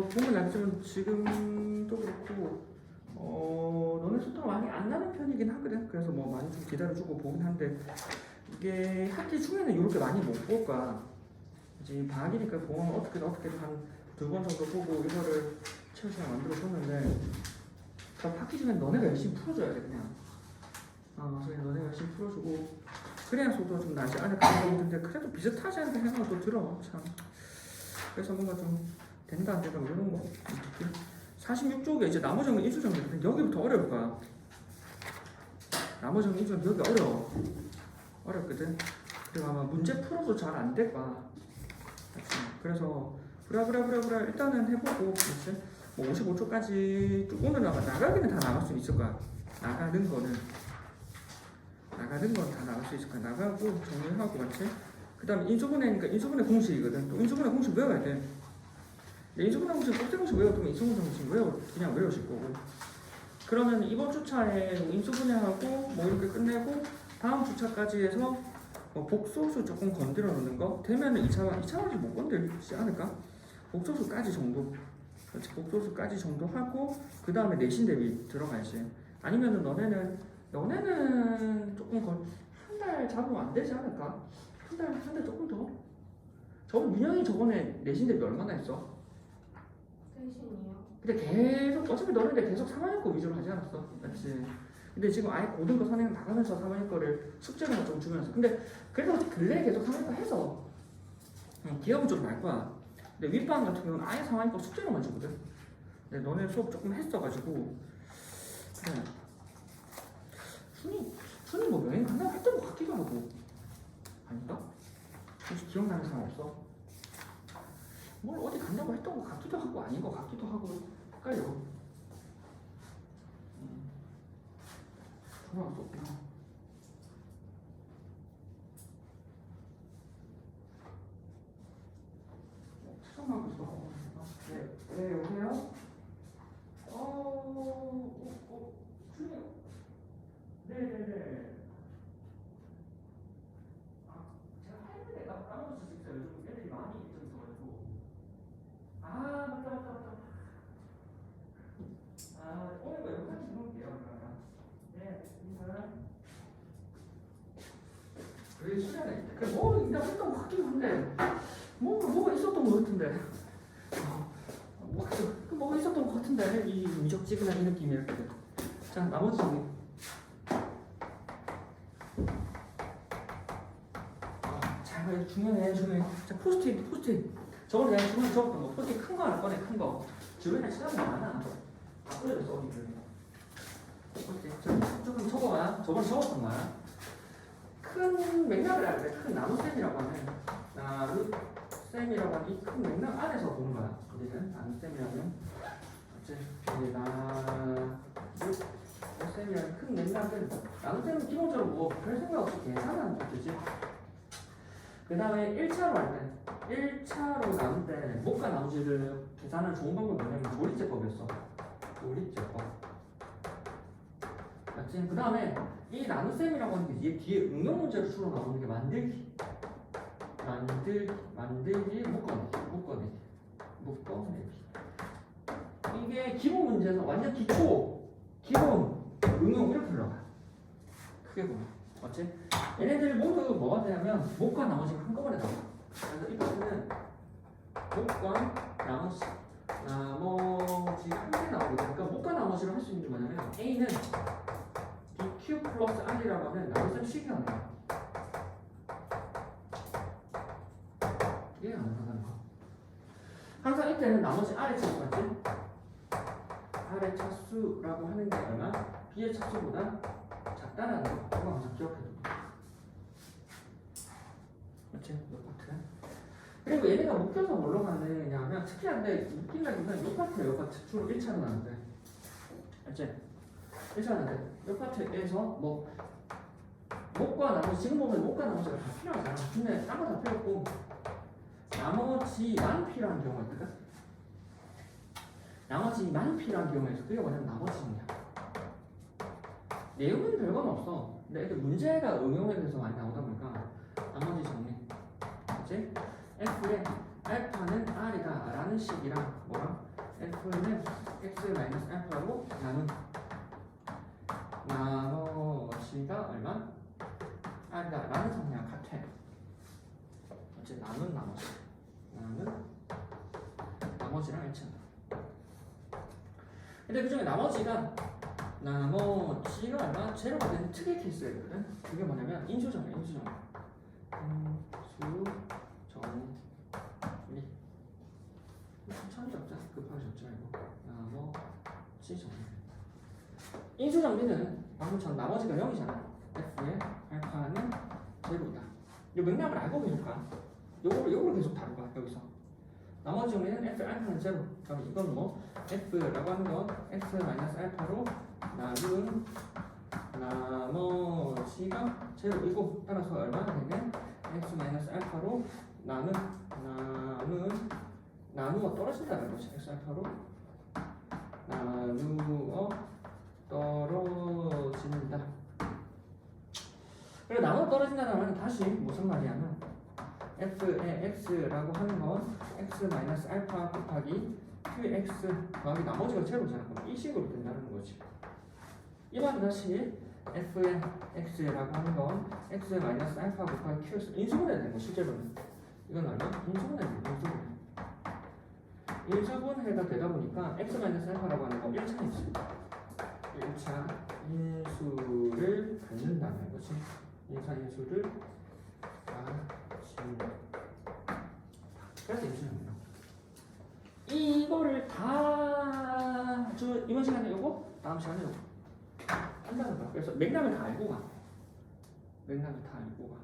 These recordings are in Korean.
보면 알지만 지금도 그렇고 너네 속도가 많이 안 나는 편이긴 하거든. 그래서 뭐 많이 좀 기다려주고 보긴 한데 이게 학기 중에는 이렇게 많이 못 볼 거야. 이제 방학이니까 보면 어떻게든 한 2번 정도 보고 이거를 채울 시간 만들어줬는데 그럼 학기 중에 너네가 열심히 풀어줘야 돼 그냥. 그래서 너네가 열심히 풀어주고 그래야 속도가 좀 나지 않을까 생각했는데 그래도 비슷하지 않을까 생각은 또 들어 참. 그래서 뭔가 좀 된다 안 된다 이런 거 46쪽에 이제 나머지는 인수정리거든. 여기부터 어려울 거야. 나머지는 인수정리 여기 어렵거든. 그리고 아마 문제 풀어도 잘 안 될 거야. 그래서 브라브라 일단은 해보고 그렇지? 뭐 55초까지 쭉 오늘 나가기는 다 나갈 수 있을 거야. 나가는 건 다 나갈 수 있을 거야. 나가고 정리하고 맞지? 그 다음에 인수분해니까 인수분해 공식이거든. 또 인수분해 공식 외워야 돼. 인수분해 공식 꼭대 공식 외워두면 인수분해 공식 그냥 외우실 거고. 그러면 이번 주차에 인수분해하고 뭐 이렇게 끝내고 다음 주차까지 해서 복소수 조금 건드려 놓는 거 되면은 2차까지 못 건들지 않을까? 복소수까지 정도. 그렇지, 복소수까지 정도 하고 그 다음에 내신 대비 들어가야지. 아니면은 너네는 조금 한 달 잡으면 안 되지 않을까? 한 달 조금 더. 민영이 저번에 내신 대비 얼마나 했어? 대신이요. 근데 계속 어차피 너네들 계속 3학년 거 위주로 하지 않았어? 맞지? 근데 지금 아예 고등거 선행 나가면서 3학년 거를 숙제로 좀 주면서 근데 그래도 근래에 계속 3학년 거 해서 기억은 좀 날 거야. 근데 윗반 같은 경우는 아예 3학년 거 숙제로만 주거든. 근데 너네 수업 조금 했어가지고 그래. 순이 뭐 여행 간다고 했던 거 같기도 하고 아닌가? 혹시 기억나는 사람 없어? 뭘 어디 간다고 했던 거 같기도 하고 아닌 거 같기도 하고 헷갈려. 전화가 없구나. 수정하고 있어. 네, 여보세요? 중이요. 네네네. 제가 할머니가 까먹을 수 있어요. 요즘 애들이 많이 좀 있어가지고. 맞다. 오늘 뭐 영상 찍어볼게요. 네, 인사. 그래, 시간에. 그래, 내가 했던 것 같긴 한데, 뭐가 있었던 것 같은데. 뭐가 있었던 것 같은데, 이 미적지근한 이 느낌이 이렇게. 자, 나머지. 자, 중요해. 자, 포스트잇. 저번에 내가 중간에 적었던 거, 포스트잇 큰 거 하나 꺼내, 큰 거. 주변에 시간이 많아. 다 뿌려졌어, 어디를. 조금 적어봐. 저번에 적었던 거야. 큰 맥락을 알아야 돼. 큰 나눗셈이라고 하는 이 큰 맥락 안에서 보는 거야. 우리는 나눗셈이라면 어차피 나눗셈이라는 큰 맥락은 나눗셈은 기본적으로 뭐 별 생각 없이 계산하는 것이지. 그 다음에 1차로 할 때 1차로 나눌 때 못과 나머지를 계산하는 좋은 방법이 뭐냐면 조리제법이었어. 조리제법. 맞지? 그 다음에 이 나눗셈이라고 하는 게 뒤에 응용 문제로 주로 나오는 게 만들기, 묶어내기. 이게 기본 문제에서 완전 기본 응용 이렇게 흘러가. 크게 보면. 맞지? 얘네들이 모두 뭐가 되냐면 목과 나머지가 한꺼번에 나와. 그래서 이 파트는 목과 나머지 한 개 나오거든. 그러니까 목과 나머지를 할 수 있는 게 뭐냐면 A는 BQ 플러스 R이라고 하면 나눗셈 식이 하는 거야. 이해가 안 된다는 거. 항상 이때는 나머지 R의 차수 맞지? R의 차수라고 하는 게 얼마? B의 차수보다 작다라는 거. 이거 항상 기억해둬. 맞지? 이 파트. 그리고 얘네가 묶여서 뭘로 가느냐면 특이한데 웃긴다기보다는 이 파트예요. 이 파트 주로 1차로 나는데. 알지? 1차는데 이 파트에서 목과 나머지 지금 보면 목과 나머지가 다 필요하잖아. 근데 딴 거 다 필요 없고 나머지만 필요한 경우가 있거든. 나머지만 필요한 경우에서 그게 뭐냐면 나머지냐. 내용은 별건 없어. 근데 이렇게 문제가 응용에 대해서 많이 나오다 보니까 나머지 정리. 그치? F에 알파는 R이다 라는 식이랑 뭐랑 F는 x 마이너스 알파로 나눈 나머지가 얼마? 그러니까 나는 상태랑 같아. 어째 나눈 나머지랑 일치한다. 근데 그중에 나머지가 얼마? 제로가 되는 특이 케이스가 있거든. 그게 뭐냐면 인수정리. 인수정리. 천천히 적자. 급하게 적지 말고. 나머지 정리. 인수정리는 방금처럼 나머지가 0이잖아. F의 알파는 제로이다. 이 맥락을 알고 보니까 요거를 계속 다룰 거야. 여기서. 나머지 정리는 F 알파는 제로. 그럼 이건 뭐 F라고 하는 건 X 마이너스 알파로 나눈 나머지가 제로이고 따라서 얼마나 되면 X 마이너스 알파로 나누어 떨어진다는 거지. X 알파로 나누어 떨어진다. 그리고 나누어 떨어진다는 말은 다시 무슨 말이냐면 F의 X라고 하는 건 X 마이너스 알파 곱하기 QX 더하기 나머지가 제로잖아. 그럼 이 식으로 된다는 거지. 이 말은 다시 F의 X라고 하는 건 X 마이너스 알파 곱하기 QX 인수분해야 되는 거 실제로는. 이건 아니야? 인수분해야 돼. 인수분해가 되다 보니까 X 마이너스 알파라고 하는 건 1차 인수. 1차 인수를 갖는다는 거지. 1차 인수를 갖는다. 그래서 인수합니다. 이거를 다 이번 시간에 요거 다음 시간에 요거 한다는 거야. 그래서 맥락을 다 알고 가. 맥락을 다 알고 가.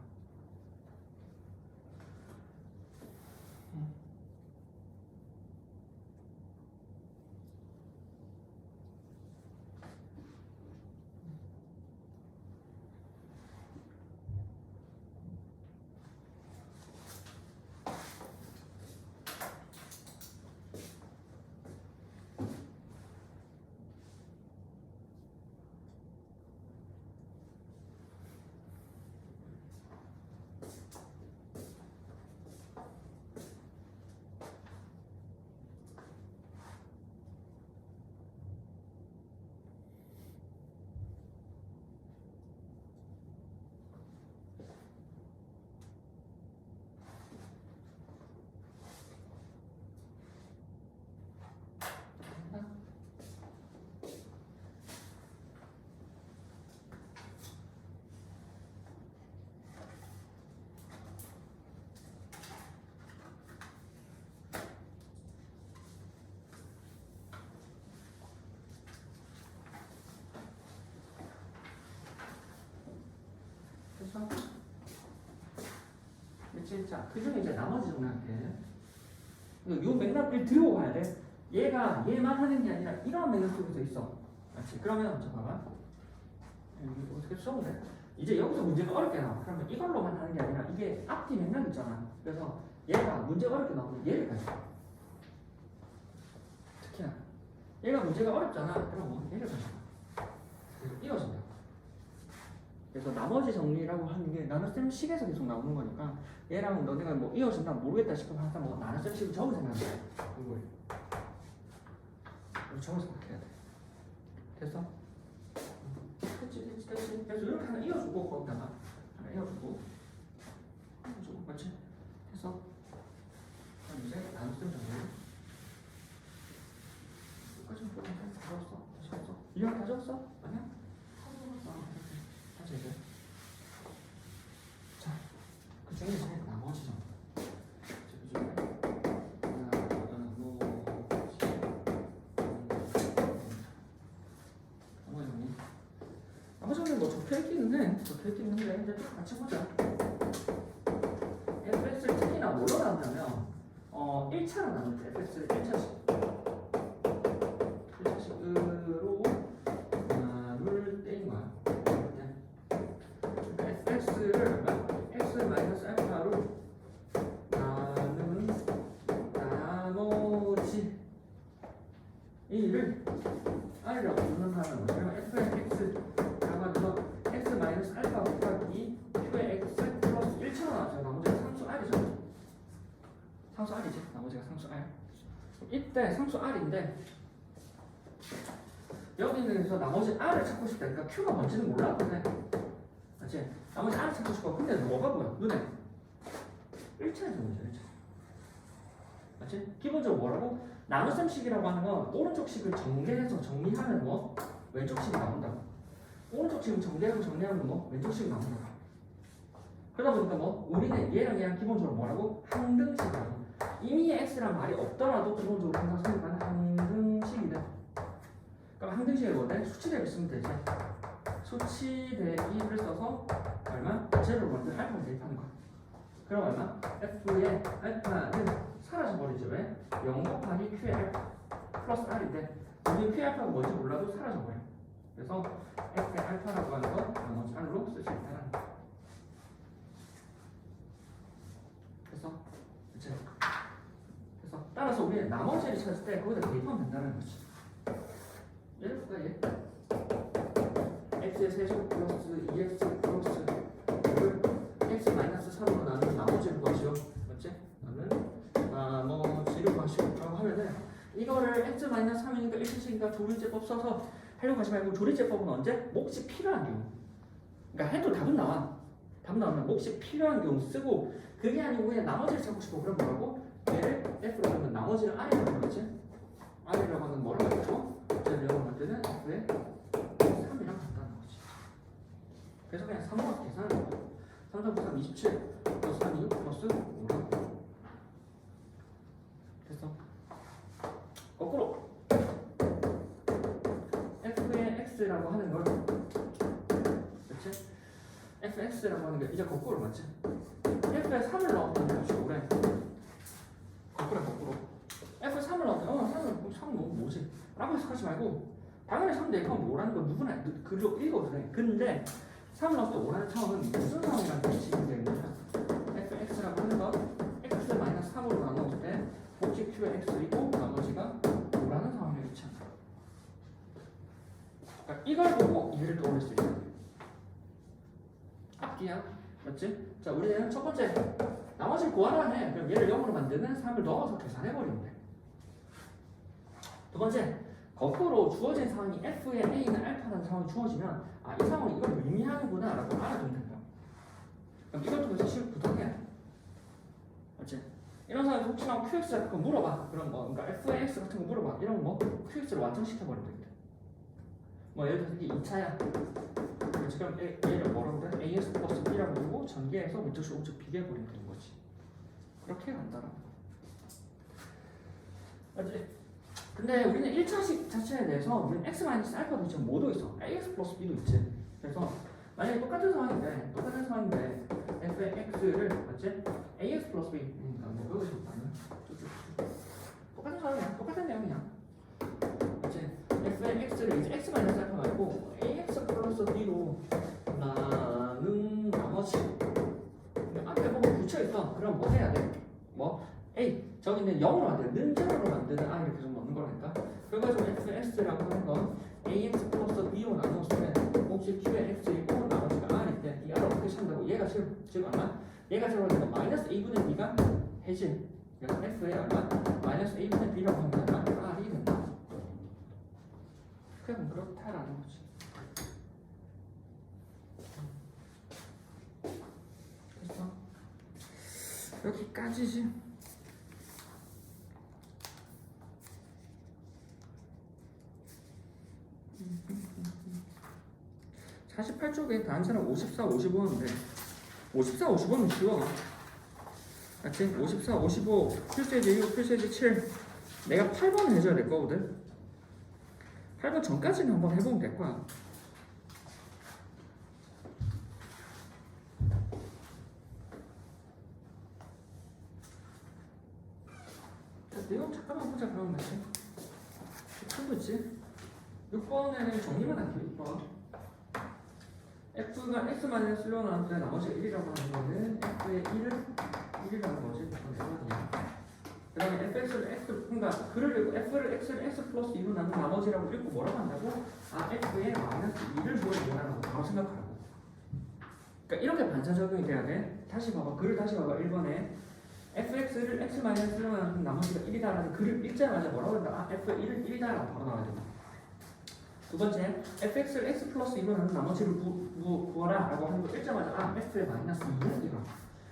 자, 그 중에 이제 나머지 정리할게. 요 맥락을 들고 가야 돼. 얘가 얘만 하는 게 아니라 이런 맥락 속에서 있어. 맞지? 그러면 저 봐봐. 어떻게 써도 돼? 이제 여기서 문제가 어렵게 나와. 그러면 이걸로만 하는 게 아니라 이게 앞뒤 맥락 있잖아. 그래서 얘가 문제가 어렵게 나오면 얘를 가져. 특히나 얘가 문제가 어렵잖아. 그럼 얘를 가져. 이어진다. 그래서 나머지 정리라고 하는 게 나눗셈 식에서 계속 나오는 거니까 얘랑 너네가 뭐 이어진다 모르겠다 싶으면 항상 뭐 나눗셈 식을 적어 생각해야 돼. 이걸 적어 생각해야 돼. 됐어? 됐지. 그래서 이렇게 하나 이어주고 거기다가 하나 이어주고 맞지? 됐어? 그럼 이제 나눗셈 정리 끝까지 다 적었어. 다시 했어? 이형 다 적었어? 아니야? 이제 자, 그 중에 이제 나머지 정리. 나머지 정리 뭐 적혀있기는 해. 적혀있기는 이제 좀 같이 보자. fx를 특히나 뭘로 나누냐면 1차로 나눌 때 fx를 1차식으로 나눌 때인 거야. fx를 x 마이너스 알파로 나눈 나머지 이를 r이라고 부른다는 거예요. f의 x라고 하는 건 x 마이너스 알파 곱하기 q의 x 플러스 1차로 나왔죠. 나머지가 상수 r이죠. 상수 r이지. 나머지가 상수 r. 이때 상수 R인데 여기서 나머지 R을 찾고 싶다니까 Q가 뭔지는 몰라 근데 맞지? 나머지 R을 찾고 싶어 근데 뭐가 보여? 눈에 일체죠 문제 일체 맞지? 기본적으로 뭐라고? 나눗셈식이라고 하는 건 오른쪽 식을 전개해서 정리하면 뭐? 왼쪽 식이 나온다고 오른쪽 식을 정리하고 정리하면 뭐? 왼쪽 식이 나온다고 그러다 보니까 뭐? 우리는 얘랑 기본적으로 뭐라고? 항등식이라고 이미 x란 말이 없더라도 기본적으로 항상 생각하는 항등식이 돼 그럼 항등식이 뭔데? 수치 대비 쓰면 되지 수치 대비를 써서 얼마? 제로를 먼저 알파를 대입하는 거야 그럼 얼마? f의 알파는 사라져버리죠 왜? 0 곱하기 q의 알파 플러스 r인데 우리 q의 알파가 뭔지 몰라도 사라져버려 그래서 f의 알파라고 하는 건 나머지 r로 쓸 수 있다는 거 됐어? 그치? 그래서 따라서 우리는 나머지를 찾을 때 거기다 대입하면 된다는 거지 예를 볼까 얘? x의 세제곱 플러스 2x 플러스 5를 x 마이너스 3으로 나누는 나머지를 구하시오 맞지? 나머지를 구하시오 라고 하면은 이거를 x 마이너스 3이니까 1차식이니까 조리제법 써서 하려고 하지 말고 조리제법은 언제? 몫이 필요한 경우 그러니까 해도 답은 나와 답은 나오면 몫이 필요한 경우 쓰고 그게 아니고 그냥 나머지를 찾고 싶어 그럼 뭐라고? 얘를 f로 하면 나머지를 r이라고 하겠지? r이라고 하는 뭐를 가지고 쟤를 영어로 할 때는 f의 3이랑 같다는 거지 그래서 그냥 3으로 계산하는 거야 3, 4, 9, 3, 27 플러스 3, 6 플러스 5라고 됐어? 거꾸로 f의 x라고 하는 걸 그치? fx라고 하는 게 이제 거꾸로 맞지? f에 3을 넣었다는 거지 그래 거꾸로 f에 3을 넣었다 3은 뭐지? 라고 해석하지 말고 당연히 3 대입하면 뭐라는 건 누구나 글로 읽어도 돼 근데 3을 넣었을 때 5라는 차원은 무슨 상황이라는 게 지금 되는 fx라고 하는 건 x 마이너스 3으로 나누었을 때 몫이 q의 x이고 나머지가 5라는 상황을 일치한다 그러니까 이걸 보고 이해를 떠올릴 수 있다 앞뒤야 맞지? 자 우리는 첫 번째 나머지를 구하라 해 그럼 얘를 0으로 만드는 3을 넣어서 계산해버리면 돼 두 번째 거꾸로 주어진 상황이 f의 a는 알파라는 상황이 주어지면 아 이 상황이 이걸 의미하는구나 라고 알아두면 된다 그럼 이것도 벌써 시험 부탁해야 돼 맞지? 이런 상황에서 혹시나 qx 같은 거 물어봐 그럼 뭐 그러니까 f의 x 같은 거 물어봐 이러면 뭐 qx를 완성시켜버리면 되겠다 뭐 예를 들어서 이게 2차야 그럼 얘를 뭐라고 해? as 플러스 b라고 부르고 전개해서 왼쪽씩 오른쪽 비교해버리면 되는 거지 그렇게 간다라는 거 맞지? 근데 우리는 1차식 자체에 대해서 우리는 x 마이너스 알파도 있지만 뭐도 있어 ax 플러스 b도 있지 그래서 만약에 똑같은 상황인데 f의 x를 맞지? ax 플러스 b 그러니까 뭐 여기서 아니면 똑같은 상황이야 똑같은 내용이야 맞지? f의 x를 이제 x 마이너스 알파 말고 ax 플러스 b로 나눈 나머지 앞에 보면 붙여있어 그럼 뭐 해야 돼? 뭐? 저기는 0으로 만드는 는제로로 만드는 i를 계속 넣는 거라니까 그래가지고 fx라고 하는 건 ax 플러스 b로 나눴을 때 혹시 q의 x이고 나머지가 r인데 이 r을 어떻게 찾는다고? 얘가 지금 얼마? 얘가 제로 되면 마이너스 a분의 b가 해지 그래서 f의 얼마? 마이너스 a분의 b라고 하면 얼마? r이 된다 그럼 그렇다라는 거지 됐어? 여기까지지 48쪽에 다른 사람 54, 55인데 54, 55는 쉬워 맞지? 54, 55 필수예제 6, 필수예제 7 내가 8번을 해줘야 될 거거든 8번 전까지는 한번 해보면 될 거야 자, 내용 잠깐만 보자 그러면 맞지? 큰 거지? 6번에는 정리만 할게요 6번 f가 x-1로 나왔을 때 나머지가 1이라고 하는 거는 f의 1이라는 거지 그 다음에 fx를 x 그러니까 글을 읽고 f를 x를 x 플러스 2로 나눈 나머지라고 읽고 뭐라고 한다고? 아 f의 마이너스 2를 구해준다라고 바로 생각하라고 그러니까 이렇게 반사 적용이 돼야 돼 다시 봐봐 글을 다시 봐봐 1번에 fx를 x 마이너스 1로 나머지가 1이다라는 글을 읽자마자 뭐라고 한다? 아, f1은 1이다라고 바로 나와야 된다. 두 번째, fx를 x 플러스 2로 나눈 나머지를 구하라 라고 하는 거 읽자마자 아, f의 마이너스 2는 이거.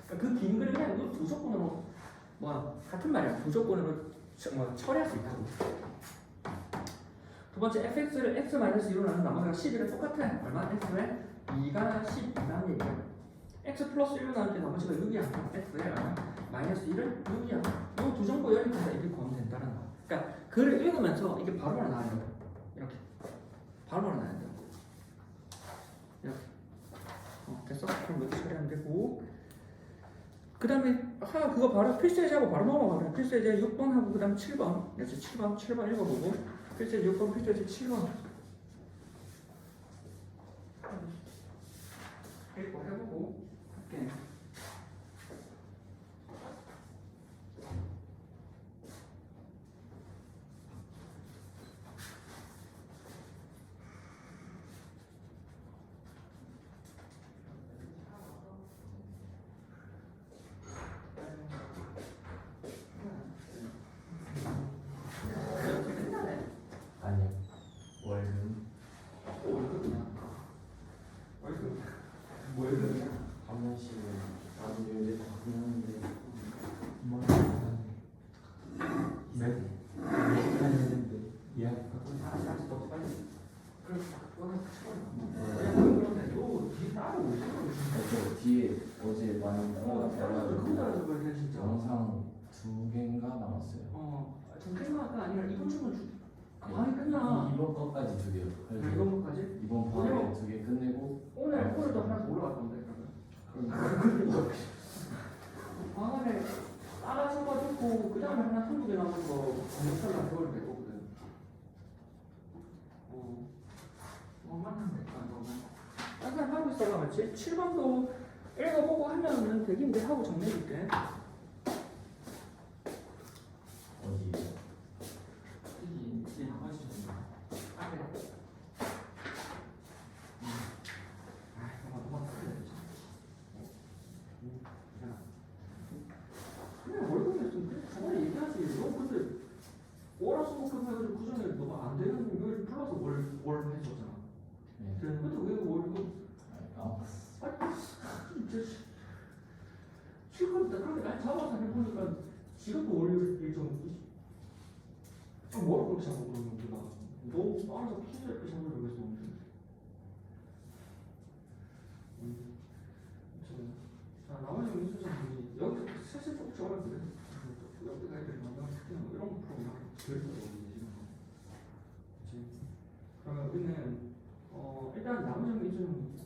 그러니까 그 긴 글을 그냥 이 두 조건으로 같은 말이야. 두 조건으로 처리할 수 있다고. 두 번째, fx를 x 마이너스 2로 나눈 나머지가 11은 똑같아. 얼마? f의 2가 12라는 얘기야. x 플러스 1로 나눌 때 나머지가 6이야. f의 마이너스 1은 6이야. 이 두 정보 연입해서 이렇게 구하면 된다는 거야. 그러니까 글을 읽으면서 이게 바로 나와야 돼. 이렇게. 바로 나와야 돼. 이렇게. 됐어? 그럼 이렇게 처리하면 되고. 그 다음에 그거 바로 필수예제하고 바로 넘어가. 그냥 필수예제 6번하고 그 다음에 7번. 그래서 7번 읽어보고 필수예제 6번, 필수예제 7번 읽고 해보고 할게. 아니요. 월급 월급이야? 한 번씩은 나도 요새 바꾸는데 했는데 예약 알았어, 너 빨리. 그럼 그거는 그런데 너 뒤에 따로 저 뒤에 어제 많이 그거라도 그래 진짜. 영상 2개인가 남았어요. 좀 끝나가 아니라 이번 주는 많이 끝나. 이번 거까지 2개요. 이번 거까지? 이번 번에 2개 끝내고 오늘도 하나 더 올라갈 건데 그러면. 방안에 따라서가 듣고 그 다음에 하나 한두 개 남은 거 검색하려고 배우면 될 거거든. 만나면 될까 너는? 항상 하고 있어가 맞지? 7번도 읽어보고 하면은 되긴데 하고 정리해줄게. 어디 이 나머지 정리. 앞에. 너무 크게 그냥 월급이었으면 그냥 저번에 얘기하지. 너 근데 월화수목금 해가지고 그 전에 너가 안 되는 걸 플러스 월 해줬잖아. 네. 근데 왜 월급? 진짜 실컷 그렇게 날 잡아서 해보니까 지금도 월 일정 뭐라고 그렇게 잡고 그러는 우리가 너 알아서 피자 이렇게 잡으려고 했어. 자, 나머지 민수장이 여기서 사실 좀 적어놨거든. 여기가 애들이 만나면 그냥 이런 거 풀어 그래서 여기 지금. 그치? 그러면 우리는 일단 나머지 민수장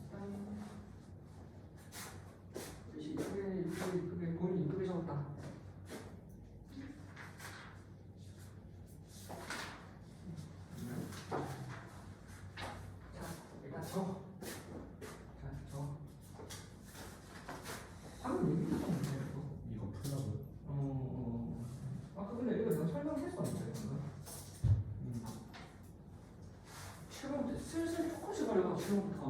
일단 그게 본인이 이쁘게 적었다. 자, 일단 적어. 자, 적어. 방금 얘기했던 건데 이거 풀라고요? 아까 근데 이거 내가 설명했었는데 방금. 7번부터 슬슬 조금씩 가려고 7번부터.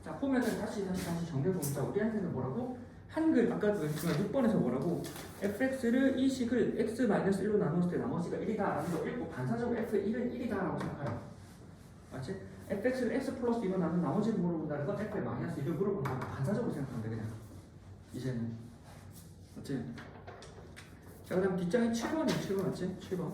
자 보면은 다시 정리해보자. 우리한테는 뭐라고? 한글 아까도 했지만 6번에서 뭐라고? fx를 이 식을 x-1로 나눴을 때 나머지가 1이다 라는 거 읽고 반사적으로 f1은 1이다 라고 생각하라. 맞지? fx를 x 플러스 2로 나눈 나머지를 물어본다는 건 f의 마이너스 2를 물어본다는 거 반사적으로 생각하면 돼 그냥 이제는. 맞지? 자 그 다음 뒷장이 7번이야. 7번 맞지? 7번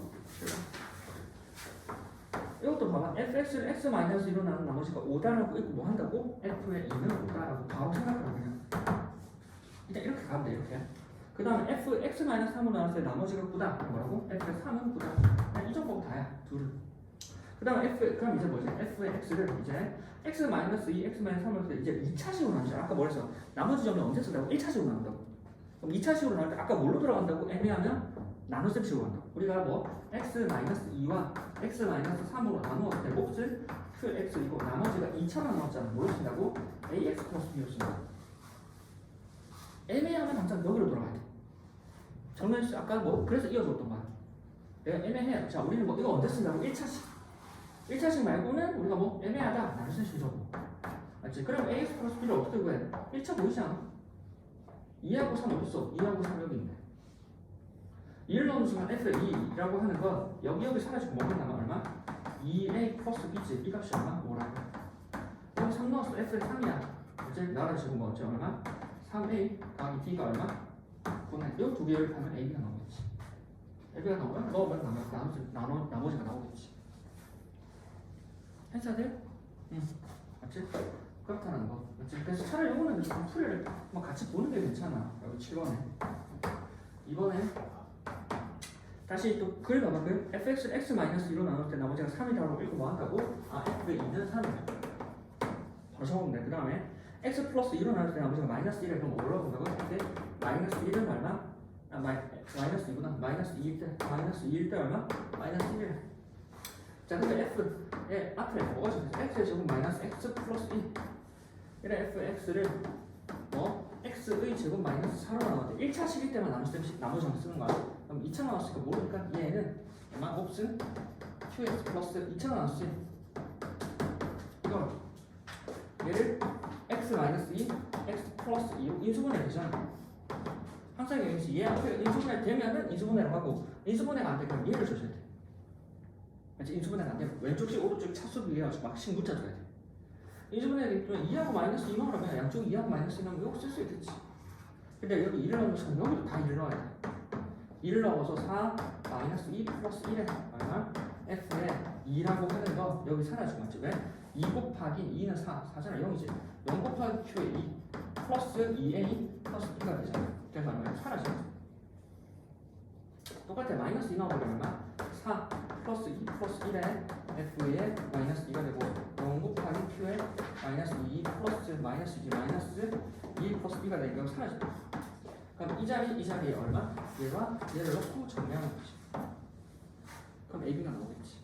이것도 봐봐. fx를 x-2로 나눈 나머지가 5다라고 읽고 뭐 한다고? f의 2는 5다라고 바로 생각하라 그냥. 일단 이렇게 가면 돼 이렇게. 그 다음에 fx-3으로 나눴을 때 나머지가 9다. 뭐라고? f의 3은 9다. 그냥 이 정도 다야 둘은. 그 다음에 그럼 이제 뭐지? f의 x를 이제 x-2, x-3을 때 이제 2차식으로 나누자. 아까 뭐랬어? 나머지 점을 언제 쓴다고? 1차식으로 나눈다고. 그럼 2차식으로 나눌 때 아까 뭘로 들어간다고? 애매하면 나눗셈식으로 간다고. 우리가 뭐 x-2와 x-3으로 나누었을 때 몫을 qx이고 나머지가 2차로 나눴잖아. 뭘로 쓴다고? ax 플러스 b로 쓴다고. 애매하면 항상 여기로 돌아가야 돼. 정면식 아까 뭐 그래서 이어줬던 거야. 내가 애매해. 자 우리는 뭐 이거 언제 쓴다고? 1차식 말고는 우리가 뭐 애매하다 나눗셈식이죠. 맞지? 그럼 ax 플러스 b를 어떻게 구해? 1차 보이지 않아? 2하고 3 어딨어? 2하고 3 여기 있네. 2를 넣는 순간 f의 2라고 하는 건 여기 사라지고 뭐만 남아? 얼마? 2a 플러스 b지. 이 값이 얼마? 5라고. 여기 3 넣었어. f의 3이야. 이제 나라지고 뭐지? 얼마? 3a 더하기 b가 얼마? 9네. 이 두 개를 하면 ab가 나오겠지. ab가 나오면 넣으면 나머지가 나오겠지. 행사들? 응. 맞지? 그렇다는 거. 맞지? 그래서 차라리 이거는 좀 풀이를 뭐 같이 보는 게 괜찮아. 여기 7번에. 이번에 다시 또 글 봐봐. 그 fx를 x-2로 나눌 때 나머지가 3이라고 읽고 뭐 한다고? 아, f의 2는 3이야. 바로 적으면 돼. 그 다음에 x 플러스 2로 나눌 때 나머지가 마이너스 1을 그럼 뭐라고 본다고? 근데 마이너스 1은 얼마? 아, 마이너스 2구나. 마이너스 2일 때 얼마? 마이너스 1이래. 자, 근데 f의 앞에 뭐가 적혀있어? x의 제곱 마이너스 x 플러스 2. 이래 fx를 뭐? x의 제곱 마이너스 4로 나눴대. 1차 식일 때만 나머지만 쓰는 거야. 그럼 2차 나왔으니까 모르니까 얘는 얼마? 옵슨 qx 플러스 2차 나왔지. 이거 얘를 x 마이너스 2, x 플러스 2로 인수분해 되잖아. 항상 여기서 얘 앞에 인수분해 되면은 인수분해를 하고 인수분해가 안 되면 얘를 줘줘야 돼. 맞지? 인수분해가 안 되면 왼쪽씩 오른쪽이 차수비 해가지고 막씩 묻혀줘야 돼. 인수분해가 되면 2하고 마이너스 2만 하면 양쪽 2하고 마이너스 2만 이거 쓸 수 있겠지. 근데 여기 1을 넣으면 여기도 다 1을 넣어야 돼. 1을 넣어서 4 마이너스 2 플러스 1에 얼마? f에 2라고 하는 거 여기 사라지고 맞지? 왜? 2 곱하기 2는 4잖아. 0이지. 0 곱하기 q에 2 플러스 2a 플러스 b가 되잖아. 그래서 얼마야? 사라져. 똑같아. 마이너스 2 나오면 얼마? 4 플러스 2 플러스 1에 f에 마이너스 2가 되고 0 곱하기 q에 마이너스 2 플러스 마이너스 2 마이너스 2 플러스 b가 되니까 사라져. 그럼 이 자리에 얼마? 얘와 얘를 넣고 정리하는 거지. 그럼 ab가 나오겠지.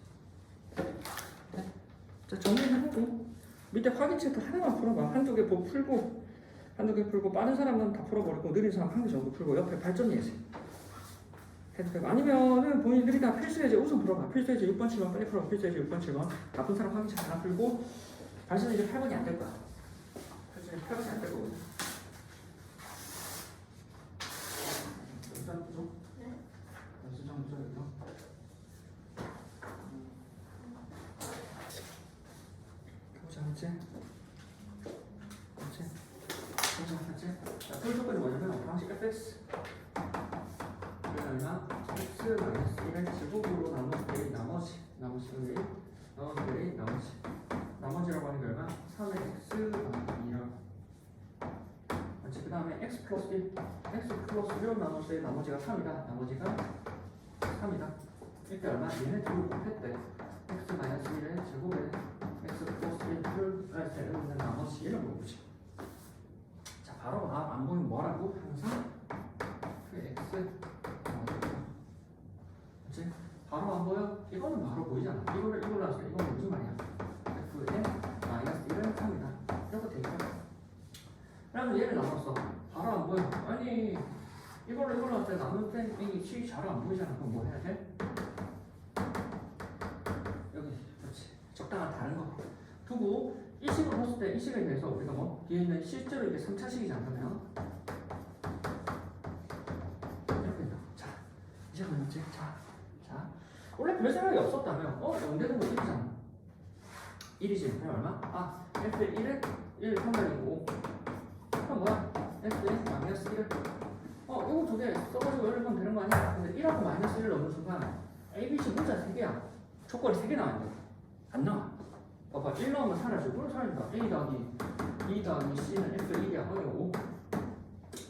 네? 자, 정리해보고 밑에 확인 체크 하나만 풀어봐. 한두 개 풀고 빠른 사람은 다 풀어버리고 느린 사람 한 개 정도 풀고 옆에 발전 예제 해도 되고 아니면은 본인들이 다 필수 예제 우선 풀어봐. 필수 예제 6번 7번 빨리 풀어봐. 필수 예제 6번 7번 나쁜 사람 확인 체크 하나 풀고 발전 예제 8번이 안 될 거야. 발전 예제 8번이 안 될 거거든. 연습장 부족? 네. 연습장 부족이요? 보자, 맞지? 자, 풀조건이 뭐냐면 방식 fx 그러면 x 마이너스 1의 제곱으로 나머지 나머지라고 하는 게 얼마? 3의 x 더하기 2라고. 맞지? 그 다음에 x 플러스 1 x 플러스 1로 나눴을 때 나머지가 3이다. 나머지가 3이다. 이때 얼마? 얘네 둘을 곱했대. x 마이너스 1의 제곱에 x 플러스 1을 플러스 1을 나머지 1을 물어보지. 자, 바로 안 보이면 뭐라고? 항상 그 x 그치? 바로 안 보여? 이거는 바로 보이잖아. 이걸로 했을 때 이건 무슨 말이야? f의 마이너스 1은 3이다. 이렇게 되겠죠? 그러면 얘를 나눴어. 바로 안 보여. 아니 이걸로 했을 때 나눌 때 이게 식이 잘 안 보이잖아. 그럼 뭐 해야 돼? 여기 그렇지. 적당한 다른 거 두고 이 식으로 했을 때 이 식에 대해서 우리가 뭐 뒤에 있는 실제로 이게 3차식이지 않다면 이렇게 된다. 자, 이제 뭐였지? 자, 원래 별 생각이 없었다면 연대는 뭐 1이잖아. 1이지. 그럼 얼마? 아, f의 1은 1 3분이고 그럼 뭐야? f의 마이너스 1을 이거 두 개 써가지고 열리면 되는 거 아니야? 근데 1하고 마이너스 1을 넣는 순간 ABC 문자 3개야. 조건이 3개 나와야 돼. 안 나와. 봐봐, 1 넣으면 사라지고 사라진다. A 더하기 B 더하기 C는 F 1이야. 5.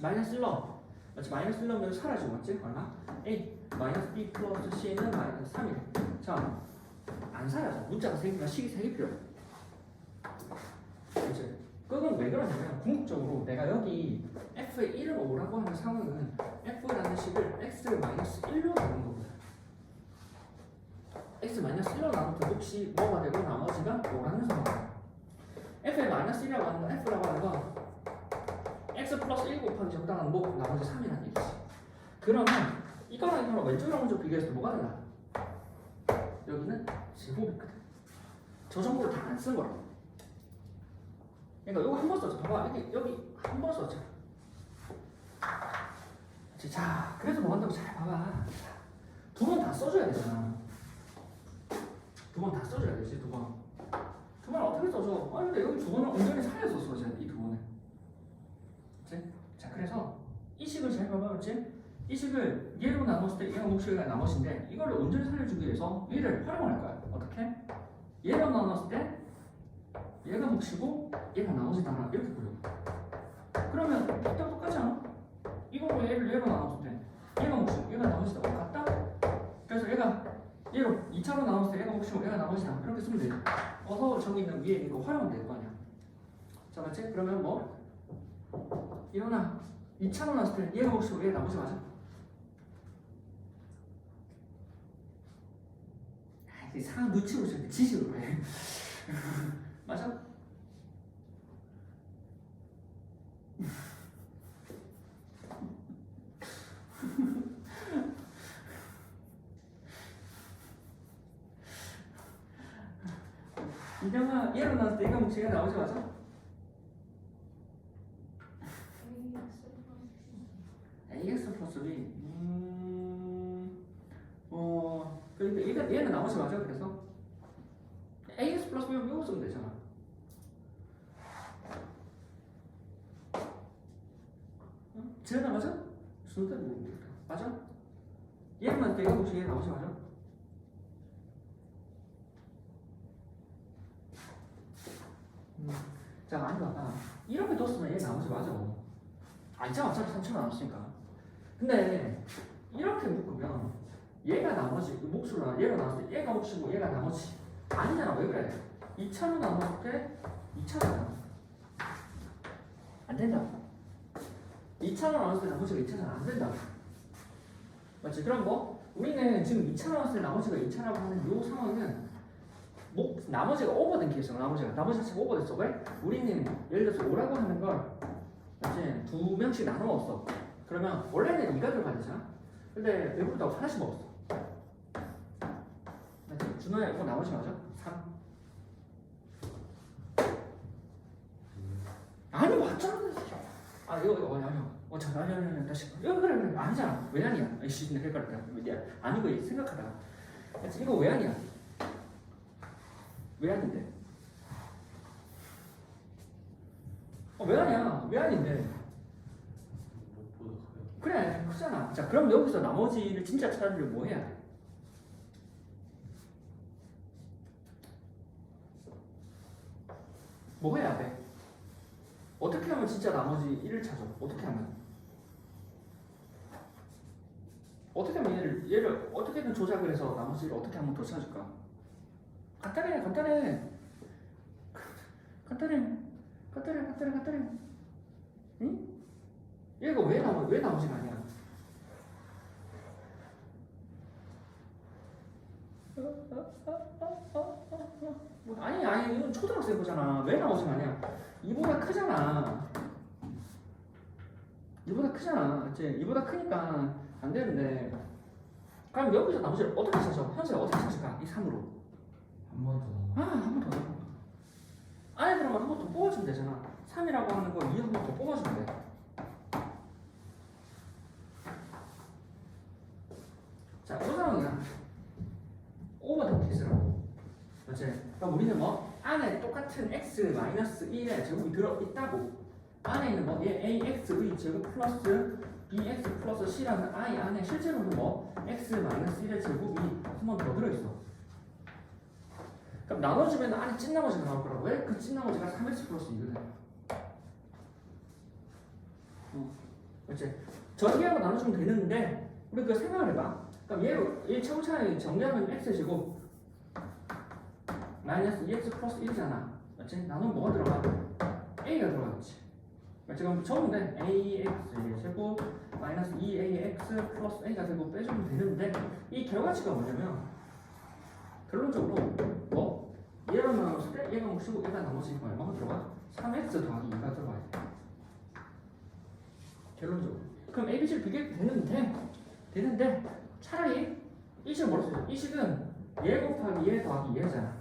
마이너스 1 넣어. 맞지? 마이너스 1 넣으면 사라지고 맞지? 얼마? A 마이너스 B 플러스 C는 마이너스 3이래. 자, 안 사라져. 문자가 3개가 식이 3개 필요해. 그치? 그건 왜 그러냐면 궁극적으로 내가 여기 F의 1을 5라고 하는 상황은 F라는 식을 X-1로 나눈 거거든. X-1로 나눈 때 혹시 뭐가 되고 나머지가 5라는 상황이야. F의 마이너스 1이라고 하는 건 F라고 하는 건 X 플러스 1 곱하기 적당한 뭐 나머지 3이라는 얘기지. 그러면 이거랑 왼쪽이랑 오른쪽 비교했을 때 뭐가 달라? 여기는 제곱이거든. 저 정보를 다 안 쓴 거라고. 그러니까 이거 한 번 썼죠. 봐봐 여기 한 번 썼죠. 자, 그래서 뭐 한다고 잘 봐봐. 두 번 다 써줘야 되잖아. 두 번 다 써줘야 되지, 두 번. 두 번 어떻게 써줘? 아니, 근데 여기 두 번을 온전히 살려서 써줘야 돼, 이 두 번을. 그치? 자, 그래서 이 식을 잘 봐봐, 그렇지? 이 식을 얘로 나눴을 때 얘가 몫이가 나머지인데 이거를 온전히 살려주기 위해서 얘를 활용할 거야. 어떻게? 얘로 나눴을 때 얘가 몫이고 얘가 나머지다. 이렇게 보여. 그러면 이때랑 똑같지 않아? 이거로 얘로 나눴을 때 얘가 몫이고 얘가 나머지다. 같다? 그래서 얘가 얘로 2차로 나눴을 때 얘가 몫이고 얘가 나머지다. 이렇게 쓰면 돼. 어서 저기 있는 위에 있는 거 활용하면 될 거 아니야. 자, 맞지? 그러면 뭐? 일어나. 2차로 나눴을 때 얘가 몫이고 얘가 나머지 맞아? 상황 놓치고 있었는데 지식으로 해. 맞아? 이정아 얘로 나왔을 때 얘가 몫이가 나오지 맞아? AX 플러스 B. 그러니까 얘는 나머지 맞아. 그래서 AX 플러스 B를 이거 쓰면 되잖아. 지연아 맞아? 순서 맞아? 얘는 맞을 때 얘가 혹시 얘 나머지 맞아? 자, 많이 봐봐. 이렇게 뒀으면 얘 나머지 맞아. 있잖아. 어차피 3천 나왔으니까. 근데 이렇게 묶으면 얘가 나머지 몫으로 얘가 나왔을 때 얘가 몫이고 얘가 나머지 아니잖아. 왜 그래? 2차로 나눴을 때 2차잖아. 안 된다. 2차로 나눴을 때 나머지가 2차잖아. 안 된다. 맞지? 그럼 뭐 우리는 지금 2차로 나눴을 때 나머지가 2차라고 하는 이 상황은 나머지가 오버된 케이스야. 나머지 자체가 오버됐어. 왜? 우리는 예를 들어서 5라고 하는 걸 이제 두 명씩 나눠 먹었어. 그러면 원래는 2가 들어가야 되잖아. 근데 배부르다고 하나씩 먹었어. 맞지? 준호야 이거 나머지 맞아? 3. 아니 맞잖아. 이거 아니야. 잠깐 아니 다시. 그래 아니잖아. 왜 아니야? 이씨 헷갈렸다. 아니고 생각하다가. 이거 왜 아니야? 왜 아닌데? 왜 아니야? 왜 아닌데? 그래 크잖아. 자, 그럼 여기서 나머지를 진짜 찾으려면 뭐 해야 돼? 뭐 해야 돼? 어떻게 하면 진짜 나머지 1을 찾아? 어떻게 하면? 어떻게 하면 얘를 어떻게든 조작을 해서 나머지를 어떻게 하면 더 찾을까? 간단해. 응? 얘가 왜 나머지가 아니야? 아니 이건 초등학생 거잖아. 왜 나머지가 아니야? 이보다 크잖아. 이제 이보다 크니까 안 되는데. 그럼 여기서 나머지를 어떻게 찾아? 현수야 어떻게 찾을까? 이 3으로. 한 번 더. 한 번 더 넣어. 안에 들어가면 한 번 더 뽑아주면 되잖아. 3이라고 하는 거 2 한 번 더 뽑아주면 돼. 자, 이 상황이야. 오버된 케이스라고. 맞지? 그럼 우리는 뭐 안에 똑같은 x-1의 제곱이 들어있다고. 안에 있는 뭐 얘 ax의 제곱 플러스 bx 플러스 c라는 i 안에 실제로는 뭐 x-1의 제곱이 한 번 더 들어있어. 그럼 나눠주면 안에 찐나머지가 나올 거라고. 왜? 그 찐나머지가 3x 플러스 2거든. 그렇지? 전개하고 나눠주면 되는데 우리 그 생각을 해봐. 그럼 얘 차곡차곡 정리하면 x제곱 마이너스 2x 플러스 1이잖아. 맞지? 나누면 뭐가 들어가? a가 들어가겠지. 맞지? 그럼 적으면 ax 제곱 마이너스 2ax 플러스 a가 되고 빼주면 되는데 이 결과치가 뭐냐면 결론적으로 뭐 얘로 나눴을 때 얘가 몫이고 얘가 나머지니까 얼마가 들어가? 3x 더하기 2가 들어가야 돼. 결론적으로. 그럼 ABC를 비교해도 되는데 차라리 이 식은 뭐라 쓰죠? 이 식은 얘 곱하기 얘 더하기 얘잖아.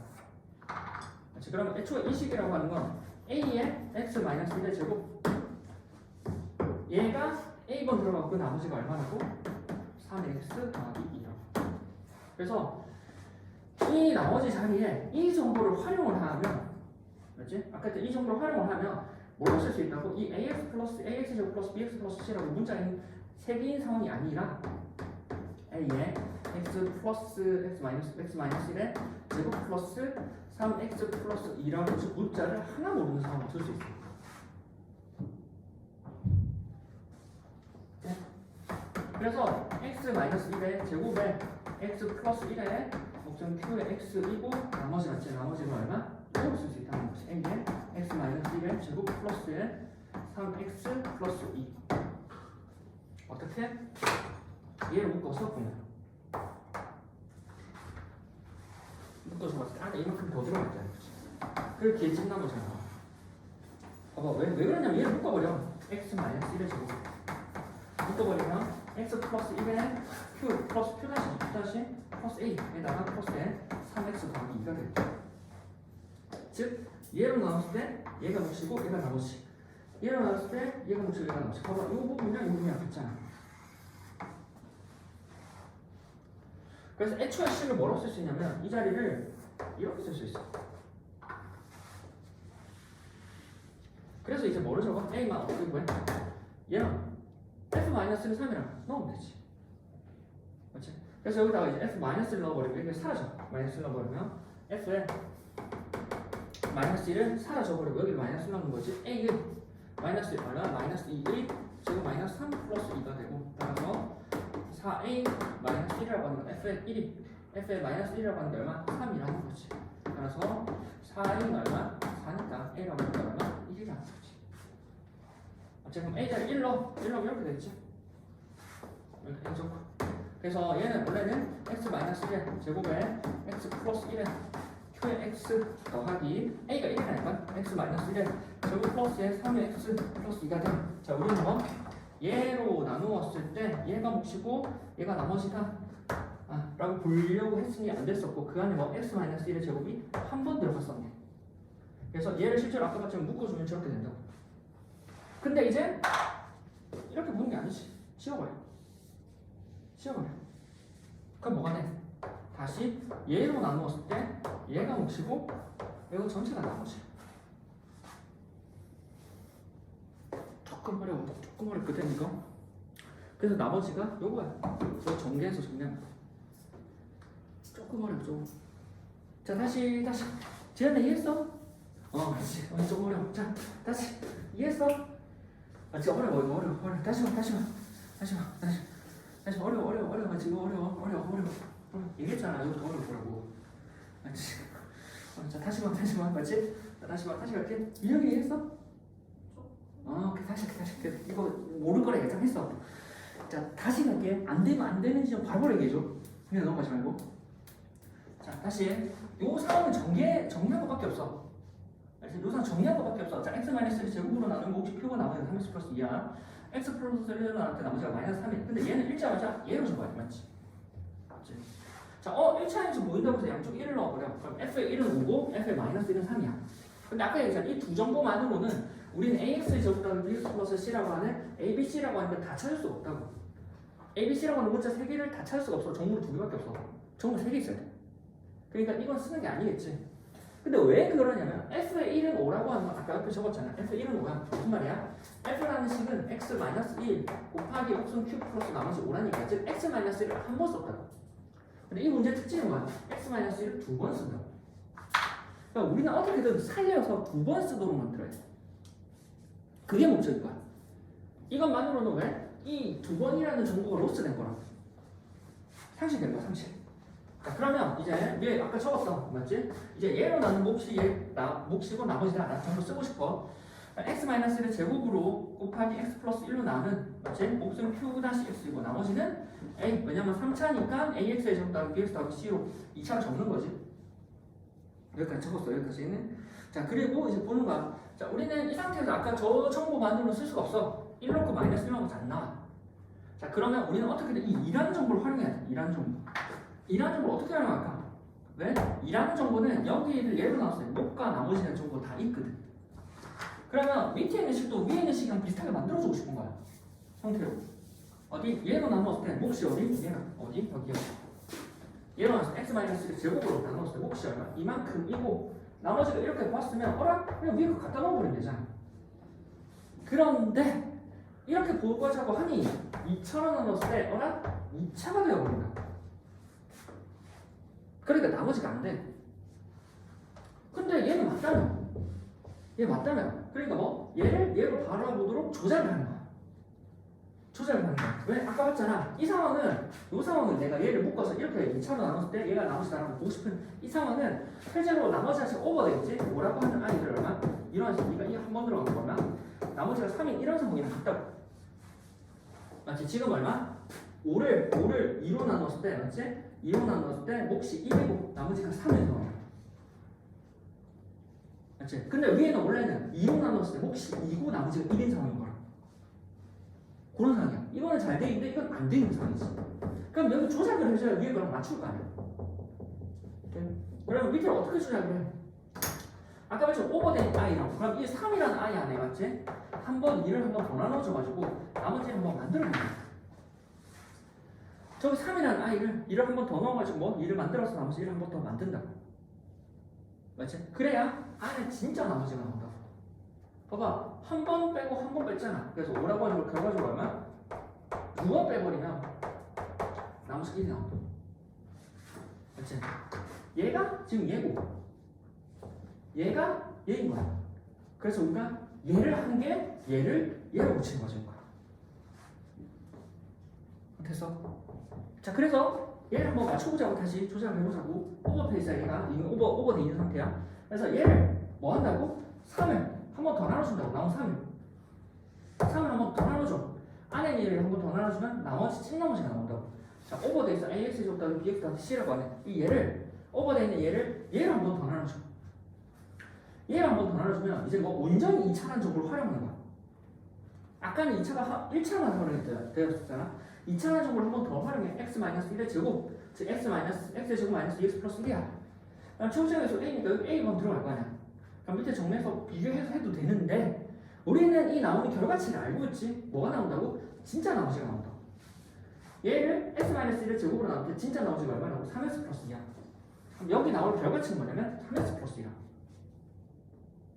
그렇지? 그러면 애초에 이 식이라고 하는 건 a의 x-1의 제곱 얘가 a번 들어가고 그 나머지가 얼마라고? 3x 더하기 2라고. 그래서 이 나머지 자리에 이 정보를 활용을 하면 맞지? 아까 이 정보를 활용을 하면 뭘로 쓸 수 있다고? 이 ax 플러스 ax 제곱 플러스 bx 플러스 c라고 문자인 세 개인 상황이 아니라 a의 x 플러스 x 마이너스 1의 제곱 플러스 3x 플러스 2라고 문자를 하나 모르는 상황을 쓸 수 있어요. 네. 그래서 x 마이너스 1의 제곱에 x 플러스 1의 곱셈 q의 x이고 나머지 맞지? 나머지가 얼마? 이걸 쓸 수 있다는 것이 a의 x 마이너스 1의 제곱 플러스의 3x 플러스 2 어떻게? 얘를 묶어서 보면 묶어서 봤을 때 안에 이만큼 더 들어갔잖아요. 그렇게 예측난 거잖아. 봐봐 왜 그러냐면 얘를 묶어버려. x 마이너스 1의 제곱 묶어버리면 x 플러스 1에 q 플러스 q 다시 플러스 a에다가 플러스에 3x 더하기 2가 되겠죠. 즉 얘로 나눴을 때 얘가 몫이고 얘가 나머지 얘로 나눴을 때 얘가 몫이고 얘가 나머지 봐봐 이 부분이랑 이 부분이 같잖아. 그래서 애초에 식을 뭐라고 쓸 수 있냐면 이 자리를 이렇게 쓸 수 있어. 그래서 이제 뭐를 적어? a만 어떻게 구해? 얘는 f-는 3이랑 넣으면 되지. 그렇지? 그래서 여기다가 이제 f-를 넣어버리면 이게 사라져. 마이너스를 넣어버리면 f에 마이너스 1을 사라져버리고 여기를 마이너스 넣는 거지. a의 마이너스 1 얼마? 마이너스 2의 제곱 마이너스 3 플러스 2가 되고 따라서 4a 마이너스 1이라고 하는 건 f의 1이 f의 마이너스 1이라고 하는 게 얼마? 3이라는 거지. 따라서 4a는 얼마? 4니까 a라고 하는 게 얼마? 1이라는 거지. 지금 a 자리 1로 이렇게 되겠지. 이렇게 해줬고 그래서 얘는 원래는 x 마이너스 1의 제곱에 x 플러스 1의 q의 x 더하기 a가 1이라니까 x 마이너스 1의 제곱 플러스에 3의 x 플러스 2가 돼. 자 우리는 뭐? 얘로 나누었을 때 얘가 몫이고 얘가 나머지다 라고 보려고 했으니 안 됐었고 그 안에 뭐 x 마이너스 1의 제곱이 한 번 들어갔었네. 그래서 얘를 실제로 아까 같이 묶어주면 저렇게 된다. 근데 이제 이렇게 보는 게 아니지. 치워버려. 그럼 뭐가 돼? 다시 얘로 나누었을 때 얘가 몫이고 이거 전체가 나머지. 조금 어렵거든. 그래서 나머지가 요거야. 저 전개해서 정리하면 조금 어렵죠. 자 다시 지현아 이해했어? 그렇지. 조금 어려워. 자 다시 이해했어? 진짜 어려워. 다시 봐. 지금 어려워. 얘기했잖아. 이것도 어려워. 자 다시 봐. 맞지? 다시 갈게. 이해하게 이해했어? 다시. 이거 모르는 거라 예상했어. 자 다시 갈게. 안 되면 안 되는 지점 바로 얘기해줘. 그냥 넘어가지 말고. 자 다시 요 상황은 정리한 것밖에 없어. 요 상황 정리한 것밖에 없어. 자 x-를 제곱으로 나누면 혹시 표가 나머지가 3x 플러스 2야. x 플러스 1로 나눌 때 나머지가 마이너스 3이. 근데 얘는 읽자마자 얘로 적어야 돼. 맞지? 자 1차에서 보인다고 해서 양쪽 1을 넣어버려. 그럼 f의 1은 5고 f의 마이너스 1은 3이야. 근데 아까 얘기했잖아. 이 두 정보만으로는 우리는 ax 제곱 더하기 bx 플러스 c라고 하는 abc라고 하는 걸 다 찾을 수가 없다고. abc라고 하는 문자 3개를 다 찾을 수가 없어. 정보는 2개밖에 없어. 정보 3개 있어야 돼. 그러니까 이건 쓰는 게 아니겠지. 근데 왜 그러냐면 f의 1은 5라고 하는 건 아까 옆에 적었잖아. f의 1은 5야. 무슨 말이야? f라는 식은 x-1 곱하기 옥sun q 플러스 나머지 5라니까. 즉 x-1을 한 번 썼다고. 근데 이 문제의 특징은 뭐야? x-1을 2번 쓴다고. 그러니까 우리는 어떻게든 살려서 2번 쓰도록 만들어야 돼. 그게 목적인 거야. 이것만으로는 왜? 이 2번이라는 정보가 로스된 거라고. 상실된 거야, 상실. 자, 그러면 이제 얘 아까 적었어. 맞지? 이제 얘로 나눈 몫이고 나머지는 나 전부 쓰고 싶어. x-를 제곱으로 곱하기 x 플러스 1로 나눈 맞지? 몫은 q-x이고 나머지는 a. 왜냐면 3차니까 ax의 제곱 더하기 bx 더하기 c로 2차로 적는 거지. 여기까지 적었어. 여기까지는. 자, 그리고 이제 보는 거야. 자, 우리는 이 상태에서 아까 저 정보만으로는 쓸 수가 없어. 1 넣고 마이너스 1 넣고 안 나와. 자, 그러면 우리는 어떻게든 이 2라는 정보를 활용해야 돼. 2라는 정보. 2라는 정보를 어떻게 활용할까? 왜? 2라는 정보는 여기를 예로 나왔어요. 목과 나머지는 정보 다 있거든. 그러면 밑에 있는 식도 위에 있는 식이랑 비슷하게 만들어주고 싶은 거야. 형태로. 어디? 얘로 나눴을 때 몫이 어디? 얘가 어디? 여기요. 얘로 나눴을 때 x-1 제곱으로 나눴을 때 몫이 얼마? 이만큼이고 나머지가 이렇게 봤으면 어라? 그냥 위에 거 갖다 넣어버리면 되잖아. 그런데 이렇게 보고자고 하니 2,000원 나눴을 때 어라? 2차가 되어버린다. 그러니까 나머지가 안 돼. 근데 얘는 맞다며. 얘 맞다며. 그러니까 뭐? 얘로 바라보도록 조작을 하는 거야. 조작을 하는 거야. 왜? 아까 봤잖아. 이 상황은 내가 얘를 묶어서 이렇게 2차로 나눴을 때 얘가 나머지 나라고 보고 싶은 이 상황은 실제로 나머지 하나씩 오버되겠지? 뭐라고 하는 아이들 얼마? 이런 식으로 네가 이 한 번 들어가는 거면 나머지가 3인 이런 상황이랑 같다고. 맞지? 지금 얼마? 5를 2로 나눴을 때 맞지? 2로 나눴을 때 몫이 1이고 나머지가 3인 상황이야. 맞지? 근데 위에는 원래는 2로 나눴을 때 몫이 2고 나머지가 1인 상황인 거야. 그런 상황이야. 이거는 잘 돼 있는데 이건 안 돼 있는 상황이지. 그럼 여기 조작을 해줘야 위에 거랑 맞출 거 아니야. 오케이? 그러면 밑에 어떻게 조작을 해? 아까 말했죠. 오버된 i랑 그럼 이 3이라는 i 안에 맞지? 한 번 2를 한 번 더 나눠줘가지고 나머지 한 번 만들어내는 거야. 저기 3이라는 i를 2를 한 번 더 넣어가지고 뭐 2를 만들어서 나머지 1을 한 번 더 만든다. 맞지? 그래야 안에 진짜 나머지가 나온다. 봐봐. 한 번 빼고 한 번 뺐잖아. 그래서 5라고 하는 걸 결과적으로 얼마? 6번 빼버리면 나머지 1이 나온다. 맞지? 얘가 지금 얘고 얘가 얘인 거야. 그래서 우리가 얘를 한 게 얘를 얘로 붙이는 거죠. 됐어? 자, 그래서 얘를 한번 맞춰보자고 다시 조작을 해보자고. 오버페이스야 얘가. 이미 오버돼 있는 상태야. 그래서 얘를 뭐 한다고? 3을 한 번 더 나눠준다고. 나머지 3을 한 번 더 나눠줘. 안에 얘를 한 번 더 나눠주면 나머지 찐나머지가 나온다고. 자, 오버돼 있어. ax 줬다고 bx 다 c라고 하네. 이 얘를 오버돼 있는 얘를 한 번 더 나눠줘. 얘를 한 번 더 나눠주면 이제 뭐 온전히 2차란 쪽으로 활용하는 거야. 아까는 2차가 1차만 활용되었잖아. 2차란 쪽으로 한 번 더 활용해. x-1의 제곱, 즉 x의 제곱 마이너스 2x 플러스 1이야. 그럼 최우정에서 a니까 여기 a번 들어갈 거 아니야. 그럼 밑에 정리해서 비교해서 해도 되는데 우리는 이 나오는 결과치를 알고 있지. 뭐가 나온다고? 진짜 나머지가 나온다고. 얘를 x-1의 제곱으로 나올 때 진짜 나머지가 얼마 나오고? 3x 플러스 2야. 그럼 여기 나올 결과치는 뭐냐면 3x 플러스 2야.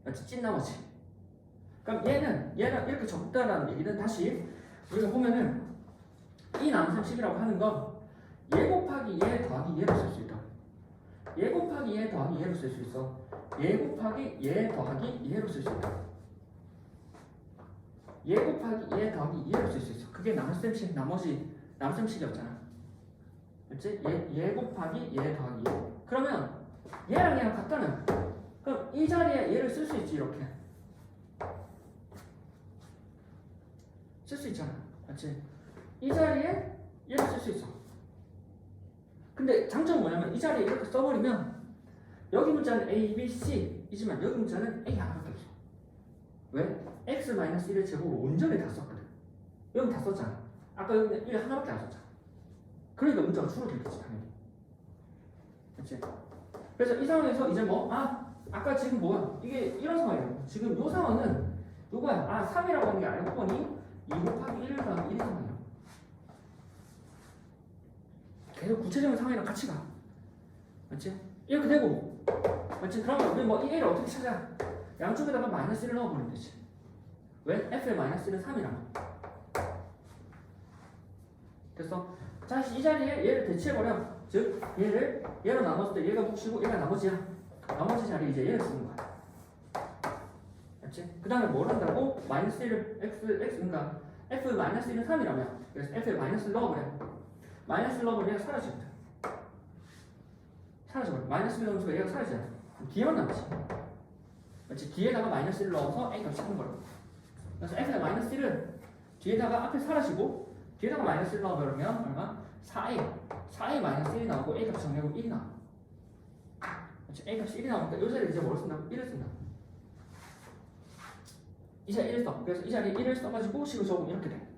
맞지? 찐 나머지. 그럼 얘는 이렇게 적다라는 얘기는 다시 우리가 보면은 이 남산식이라고 하는 건 얘 곱하기 얘 더하기 얘로 쓸 수 있다. 얘 곱하기 얘 더하기 얘로 쓸 수 있어. 얘 곱하기 얘 더하기 얘로 쓸 수 있다. 얘 곱하기 얘 더하기 얘로 쓸 수 있어. 그게 남산식 나머지 남산식이었잖아. 맞지? 얘 곱하기 얘 더하기 얘. 그러면 얘랑 얘랑 같다면 그럼 이 자리에 얘를 쓸 수 있지. 이렇게 쓸 수 있잖아. 맞지? 이 자리에 얘를 쓸 수 있어. 근데 장점은 뭐냐면 이 자리에 이렇게 써버리면 여기 문자는 A, B, C 이지만 여기 문자는 A 하나밖에 없어. 왜? x-1의 제곱을 온전히 다 썼거든. 여기 다 썼잖아. 아까 여기는 1 하나밖에 안 썼잖아. 그러니까 문자가 줄어들겠지 당연히. 그치? 그래서 이 상황에서 이제 뭐 아까 지금 뭐야? 이게 이런 상황이에요. 지금 이 상황은 요거야. 3이라고 하는 게 알고 보니 2 곱하기 1을 더하기 1이 상황이야. 계속 구체적인 상황이랑 같이 가. 맞지? 이렇게 되고. 맞지? 그러면 우리 뭐 이 A를 어떻게 찾아? 양쪽에다가 마이너스 1을 넣어버리면 되지. 왜? F의 마이너스 1은 3이랑. 됐어? 다시 이 자리에 얘를 대체해버려. 즉, 얘로 나눴을 때 얘가 몫이고 얘가 나머지야. 나머지 자리에 이제 얘를 쓰는 거야. 맞지? 그 다음에 뭘 한다고? 마이너스 1을 그러니까 F 마이너스 1은 3이라며. 그래서 F에 마이너스를 넣어버려. 마이너스를 넣어버려 사라집니다. 사라져버려. 마이너스 1 넣으면서 얘가 사라지잖아. 뒤에만 남지. 맞지? 뒤에다가 마이너스 1을 넣어서 A 값이 하는 거야. 그래서 F의 마이너스 1은 뒤에다가 앞에 사라지고 뒤에다가 마이너스 1 넣어버리면 얼마? 4A 마이너스 1이 나오고 A 값이 정리하고 1이 나와. 맞지? A 값이 1이 나오니까 이 자리에 이제 뭘 쓴다고? 1을 쓴다. 이 자리에 1을 써. 그래서 이 자리에 1을 써가지고 식을 적으면 이렇게 돼.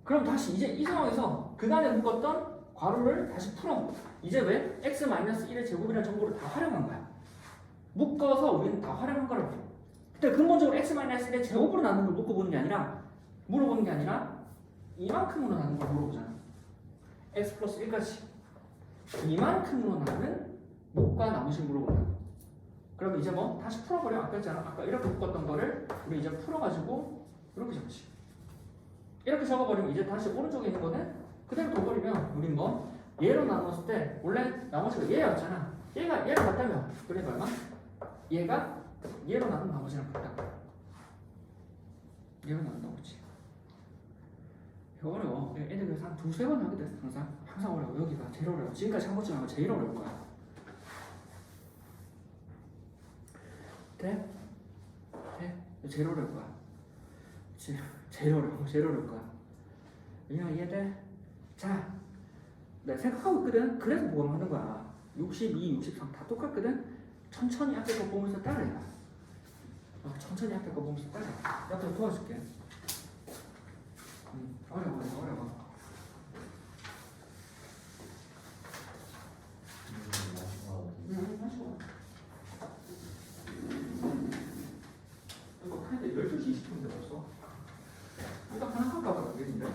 그럼 다시 이제 이 상황에서 그간에 묶었던 괄호를 다시 풀어. 이제 왜? x-1의 제곱이라는 정보를 다 활용한 거야. 묶어서 우리는 다 활용한 거라고. 근데 근본적으로 x-1의 제곱으로 나눈 걸 물어보는 게 아니라 이만큼으로 나눈 걸 물어보잖아. x 플러스 1까지 이만큼으로 나눈 목과 나머지 물어본다. 그럼 이제 뭐 다시 풀어버려. 아까 했잖아. 아까 이렇게 묶었던 거를 우리 이제 풀어가지고 이렇게 적지. 이렇게 적어버리면 이제 다시 오른쪽에 있는 거는 그대로 둬버리면 우린 뭐 얘로 나눴을 때 원래 나머지가 얘였잖아. 얘가 얘로 같다면 그러니까 얼마? 얘가 얘로 나눈 나머지랑 같다. 얘로 나눈다고 그러지. 이거 어려워. 애들 그래서 한 두세 번 하거든. 항상 어려워. 여기가 제일 어려워. 지금까지 한 번쯤 하면 제일 어려울 거야. 돼? 제일 어려울 거야. 제일 어려울 거야. 왜냐면 이해돼? 자, 내가 생각하고 있거든. 그래서 모험하는 거야. 62, 63 다 똑같거든. 천천히 앞에 거 보면서 따라해봐. 천천히 앞에 거 보면서 따라해봐. 옆에서 도와줄게. 어려워. 마시고. 이거 하는데 12시 20분인데 벌써. 이거 하나 할까봐 그랬는데.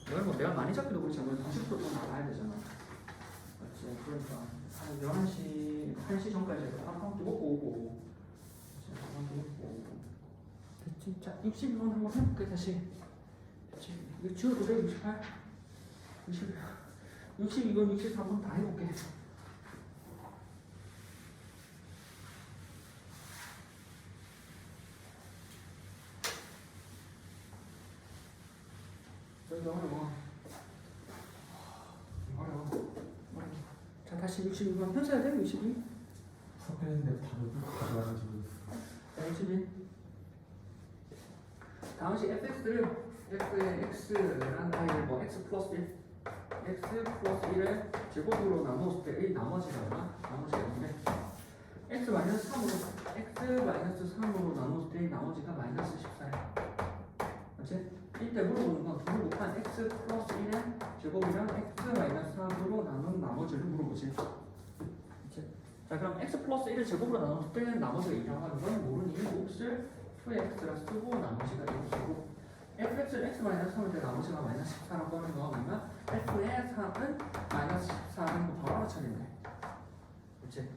이건 뭐 내가 많이 잡기도 그렇지 않고 90% 정도 나가야 되잖아. 맞지? 그러니까 한 11시, 1시 전까지 해서 한 먹고 오고. 됐지? 자, 62번 한번 해볼게 다시. 이거 지워도 돼? 68? 62번, 63번 다 해볼게. 저기 어려워. 자, 다시 62번 펴서야 돼? 62? 섞였는데 다들 가져와가지고 62. 다음시 fx를 f의 x라는 아이를 뭐 x 플러스 1 x 플러스 1을 제곱으로 나눴을 때 이 나머지가 얼마? 나머지가 0인데 x 마이너스 3으로 나눴을 때 이 나머지가 마이너스 14야. 맞지? 이때 물어보는 건 둘을 곱한 x 플러스 1의 제곱이랑 x 마이너스 3으로 나눈 나머지를 물어보지. 그치? 자, 그럼 x 플러스 1을 제곱으로 나눴을 때 나머지가 2라고 하는 건 모르니 몫을 2x라 쓰고 나머지가 1이고 fx를 x 마이너스 3일 때 나머지가 마이너스 14라고 하는 거 그러면 f의 3은 마이너스 14는 거 바로 알아차리네. 그치?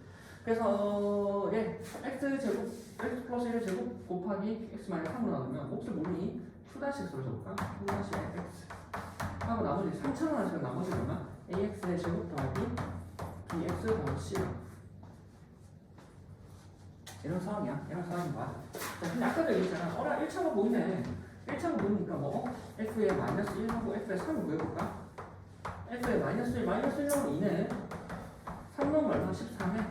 그래서 x 제곱 x 플러스 1의 제곱 곱하기 x 마이너스 3으로 나누면 몫을 모르니 2-x로 적을까? 2-x 하고 나머지 3,000원 하시면 나머지 얼마? ax의 제곱 더하기 bx 더하기 c 이런 상황이야. 이런 상황인 거야. 자, 근데 아까도 얘기했잖아. 1차가 보이네. 1차가 보이니까 뭐 f의 마이너스 1하고 f의 3을 구해볼까? f의 마이너스 1, 마이너스 1하고 2네. 3 넣으면 얼마? 14네.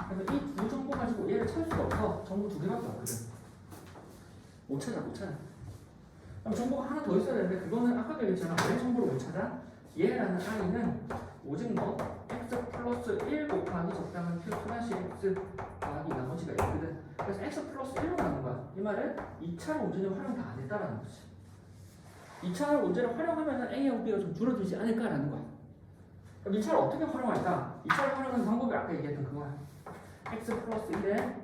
그래서 이 두 정보 가지고 얘를 찾을 수가 없어. 정보 두 개밖에 없거든. 못 찾아. 그럼 정보가 하나 더 있어야 되는데 그거는 아까도 얘기했잖아. 왜 정보를 못 찾아? 얘라는 i는 오직 뭐 x 플러스 1 곱하기 적당한 q 플러스 x 더하기 나머지가 있거든. 그래서 x 플러스 1로 나눈 거야. 이 말은 2차 문제는 활용 다 안 했다라는 거지. 2차 문제를 활용하면 a하고 b가 좀 줄어들지 않을까라는 거야. 그럼 2차를 어떻게 활용할까? 2차를 활용하는 방법이 아까 얘기했던 그거야. x 플러스 1의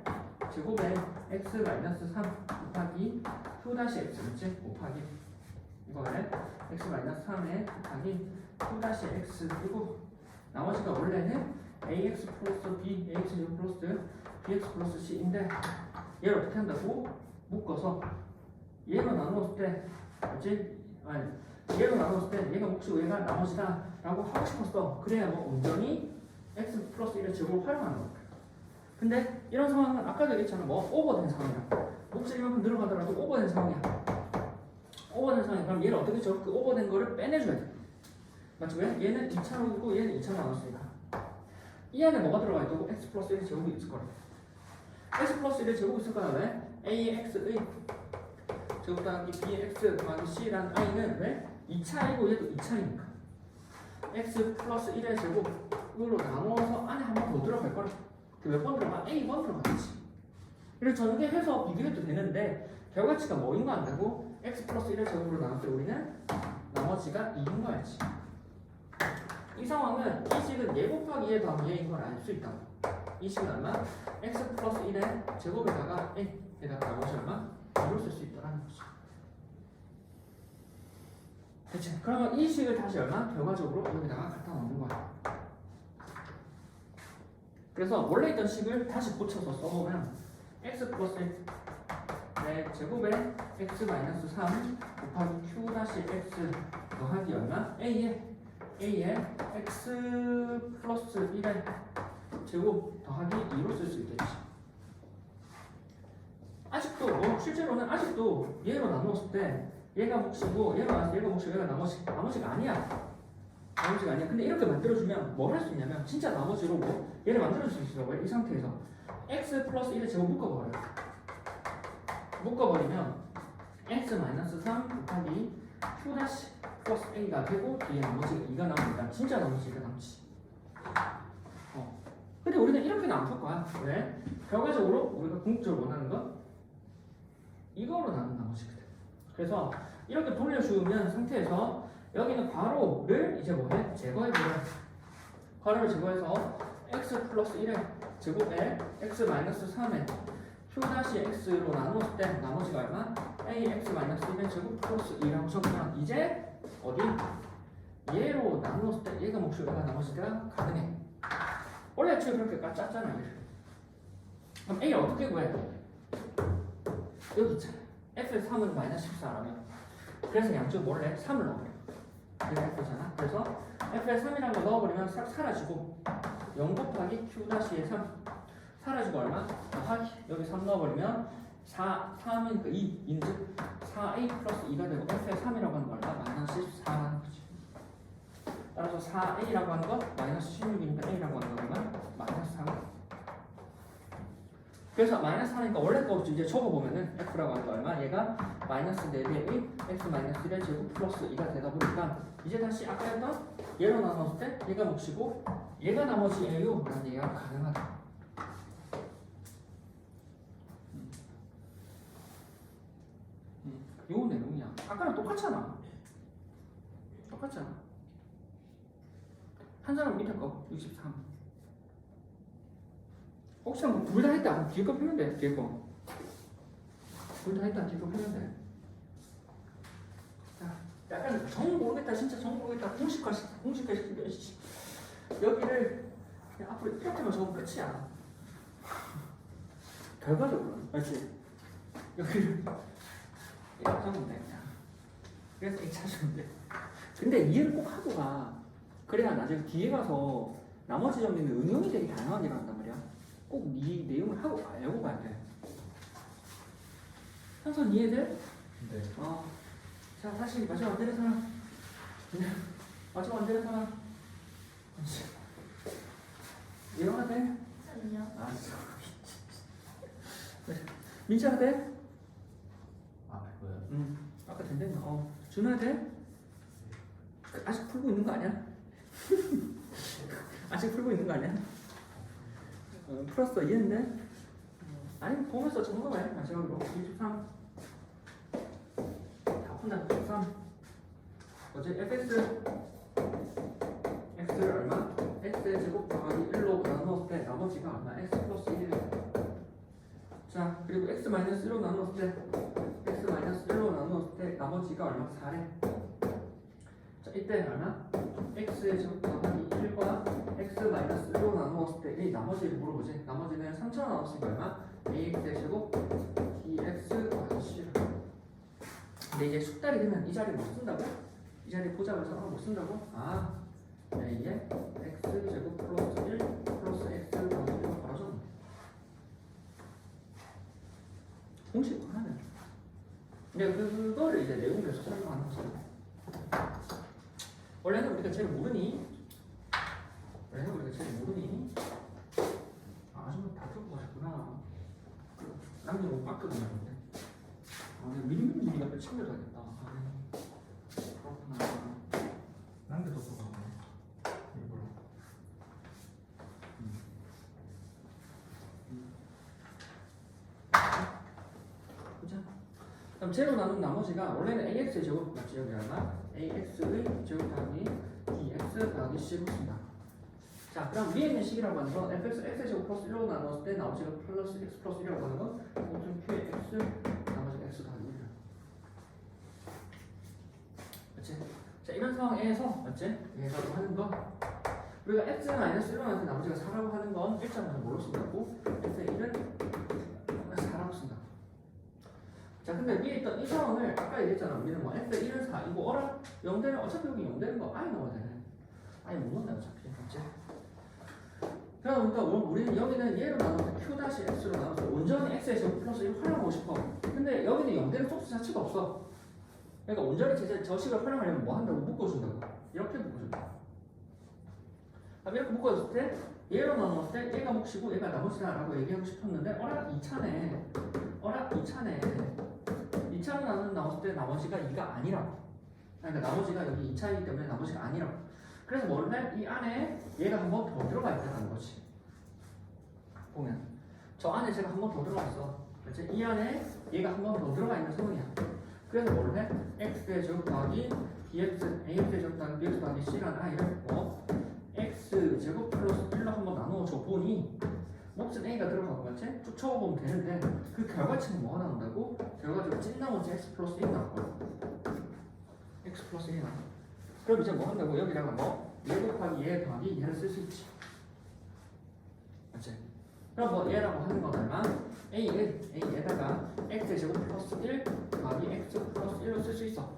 제곱에 x 마이너스 3 곱하기 2-x 그치? 곱하기 이거에 x 마이너스 3에 곱하기 2-x 그리고 나머지가 원래는 ax 플러스 b, ax 제곱 플러스 bx 플러스 c인데 얘를 어떻게 한다고? 묶어서 얘로 나누었을 때 그치? 아니 얘로 나누었을 때 얘가 몫이고 얘가 나머지다 라고 하고 싶었어. 그래야 뭐 온전히 x 플러스 1의 제곱을 활용하는 거야. 근데 이런 상황은 아까도 얘기했잖아. 뭐 오버된 상황이야. 몫이 이만큼 늘어가더라도 오버된 상황이야. 오버된 상황이야. 그럼 얘를 어떻게 줘? 그 오버된 거를 빼내줘야 돼. 맞지? 왜? 얘는 2차로이고 얘는 2차로 나눴으니까. 이 안에 뭐가 들어가 있다고? x 플러스 1의 제곱이 있을 거라. x 플러스 1의 제곱이 있을 거야. 왜? ax의 제곱 더하기 bx 더하기 c라는 i는 왜? 2차이고 얘도 2차이니까. x 플러스 1의 제곱으로 나눠서 안에 한 번 더 들어갈 거라. 몇 번 들어가? A번 들어가겠지. 그래서 전개해서 비교해도 되는데 결과치가 뭐인 거 안다고? x 플러스 1의 제곱으로 나눌 때 우리는 나머지가 2인 거야지. 이 상황은 이 식은 얘 곱하기 얘 더하기 얘인 걸 알 수 있다고. 이 식은 얼마? x 플러스 1의 제곱에다가 a에다가 나머지 얼마? 2로 쓸 수 있다라는 거죠. 그치? 그러면 이 식을 다시 얼마? 결과적으로 여기다가 갖다 놓는 거야. 그래서 원래 있던 식을 다시 고쳐서 써보면 x 플러스 1의 제곱에 x 마이너스 3 곱하기 q 다시 x 더하기 얼마? a에 x 플러스 1의 제곱 더하기 2로 쓸 수 있겠지. 아직도 뭐 실제로는 아직도 얘로 나누었을 때 얘가 몫이고 얘가 몫이고 얘가 나머지가 아니야. 나머지가 아니야. 근데 이렇게 만들어주면 뭘 할 수 있냐면 진짜 나머지로 뭐 얘를 만들어줄 수 있어. 이 상태에서 x 플러스 1의 제곱 묶어버리면 x 마이너스 3 곱하기 q 다시 플러스 a가 되고 뒤에 나머지가 2가 나옵니다. 진짜 나머지가 남지. 근데 우리는 이렇게는 안 풀 거야. 왜? 결과적으로 우리가 궁극적으로 원하는 건 이거로 나눈 나머지거든. 그래서 이렇게 돌려주면 상태에서 여기는 괄호를 이제 뭐해? 제거해버려. 괄호를 제거해서 x 플러스 1의 제곱에 x 마이너스 3에 q 다시 x로 나누었을 때 나머지가 얼마? a x 마이너스 1의 제곱 플러스 2라고 적으면 이제 어디? 얘로 나누었을 때 얘가 몫이고 얘가 나머지가 가능해. 원래 애초에 그렇게 짰잖아. 그럼 a를 어떻게 구해? 여기 있잖아. f의 3은 마이너스 14라면 그래서 양쪽 몰래 3을 넣어버려. 이게 f잖아. 그래서 f의 3이라는 거 넣어버리면 싹 사라지고 0 곱하기 q 다시의 3 사라지고 얼마? 더하기 여기 3 넣어버리면 3은 그 2인즉 4a 플러스 2가 되고 f의 3이라고 하는 거 얼마? 마이너스 14라는 거지. 따라서 4a라고 하는 거 마이너스 16이니까 a라고 하는 거 얼마? 마이너스 3. 그래서 마이너스 4니까 원래 거 이제 적어보면은 f라고 하는 거 얼마? 얘가 마이너스 4배의 x 마이너스 1의 제곱 플러스 2가 되다 보니까 이제 다시 아까 했던 얘로 나눴을 때 얘가 몫이고 얘가 나머지예요. 라는 얘기가 가능하다. 요 내용이야. 아까랑 똑같잖아. 한 사람 밑에 거 63. 혹시 뭐 둘 다 했다. 뒤에 거 풀면 돼. 뒤에 거. 둘 다 했다. 뒤에 거 풀면 돼. 자, 약간 정 모르겠다. 진짜 정 모르겠다. 공식화시키면 여기를 그냥 앞으로 이렇게만 적으면 끝이야. 결과적으로. 맞지? 여기를 이렇게 적으면 돼. 그냥. 그래서 이 찾으면 돼. 근데 이해를 꼭 하고 가. 그래야 나중에 뒤에 가서 나머지 정리는 응용이 되게 다양하게 나온단 말이야. 꼭 이 내용을 하고 알고 가야 돼. 현선 이해돼? 네. 자, 다시 마지막 안 되는 사람. 마지막 안 되는 사람. 예영아 돼? 아니요. 알았어. 민철아 돼? 뭐요? 아까 된댔나? 준호야 돼? 아직 풀고 있는 거 아니야? 아직 풀고 있는 거 아니야? 풀었어. 이해했네? 아니 보면서 점검해. 마지막으로 23 다 푼다. 23 어제 fx x를 얼마? x의 제곱 더하기 1로 나누었을 때 나머지가 얼마? x 플러스 1이래. 자 그리고 x 마이너스 1로 나누었을 때 x 마이너스 1로 나누었을 때 나머지가 얼마? 4래. 자 이때 얼마? x의 제곱 더하기 1과 x 마이너스 1로 나누었을 때 이 나머지를 물어보지. 나머지는 3천 나눴으니까 얼마? ax의 제곱 dx 더하기 c. 근데 이제 숙달이 되면 이 자리 못 쓴다고? 이 자리 보자면서 못 쓴다고? 이게 x 제곱 플러스 1 플러스 x 더하기 1로 벌어져. 공식 하나는. 근데 그거를 이제 내용에서 설명하는 거지. 원래는 우리가 제일 모르니? 아줌마 다 들고 가셨구나. 남들 못 봤거든요. 근데 미리미리 옆에 챙겨줘야겠다. 그렇구나. 난데도 또 가고 일부러. 그죠? 그럼 제로 나눈 나머지가 원래는 ax의 제곱 맞지? 여기 얼마? ax의 제곱 더하기 dx 더하기 c로 쓴다. 자, 그럼 위에 있는 식이라고 하는 건 fx x제곱 플러스 1로 나눴을 때 나머지가 플러스 x 플러스 1이라고 하는 건 곱셈 qx 나머지가 x 더하기 1이야. 맞지? 자, 이런 상황에서 맞지? 얘가 하는 건 우리가 x 마이너스 1로 나눴을 때 나머지가 4라고 하는 건 1점에서 뭘로 쓴다고? x의 1은 4라고 쓴다. 자, 근데 위에 있던 이 상황을 아까 얘기했잖아. 우리는 뭐 x의 1은 4 이거 어라? 0되는 어차피 여기 0되는 거 아예 넣어야 되네. 아예 못 넣네 어차피. 맞지? 그러니까 우리는 여기는 얘로 나눠서 q-x로 나눠서 온전히 x의 제곱 플러스 1 활용하고 싶어. 근데 여기는 0되는 속수 자체가 없어. 그러니까 온전히 저 식을 활용하려면 뭐 한다고? 묶어준다고. 이렇게 묶어준다. 그럼 이렇게 묶어줬을 때 얘로 나눴을 때 얘가 몫이고 얘가 나머지다라고 얘기하고 싶었는데 어라 2차네. 어라 2차네. 2차로 나눴을 때 나머지가 2가 아니라고. 그러니까 나머지가 여기 2차이기 때문에 나머지가 아니라고. 그래서 뭘 해? 이 안에 얘가 한 번 더 들어가 있다는 거지. 보면 저 안에 제가 한 번 더 들어가 있어. 그렇지? 이 안에 얘가 한 번 더 들어가 있는 상황이야. 그래서 뭘 해? x의 제곱 더하기 bx, ax의 제곱 더하기 bx 더하기 c라는 아이를 x 제곱 플러스 1로 한 번 나누어 줘 보니 몫은 a가 들어가고 맞지? 쭉 쳐보면 되는데 그 결과치는 뭐가 나온다고? 결과적으로 찐 나머지 x 플러스 1 나올 거야. x 플러스 1 나와. 그럼 이제 뭐 한다고? 여기다가 뭐? 얘 곱하기 얘 더하기 얘를 쓸 수 있지. 맞지? 그럼 뭐 얘라고 하는 건 얼마? a에다가 x의 제곱 플러스 1 더하기 x 플러스 1로 쓸 수 있어.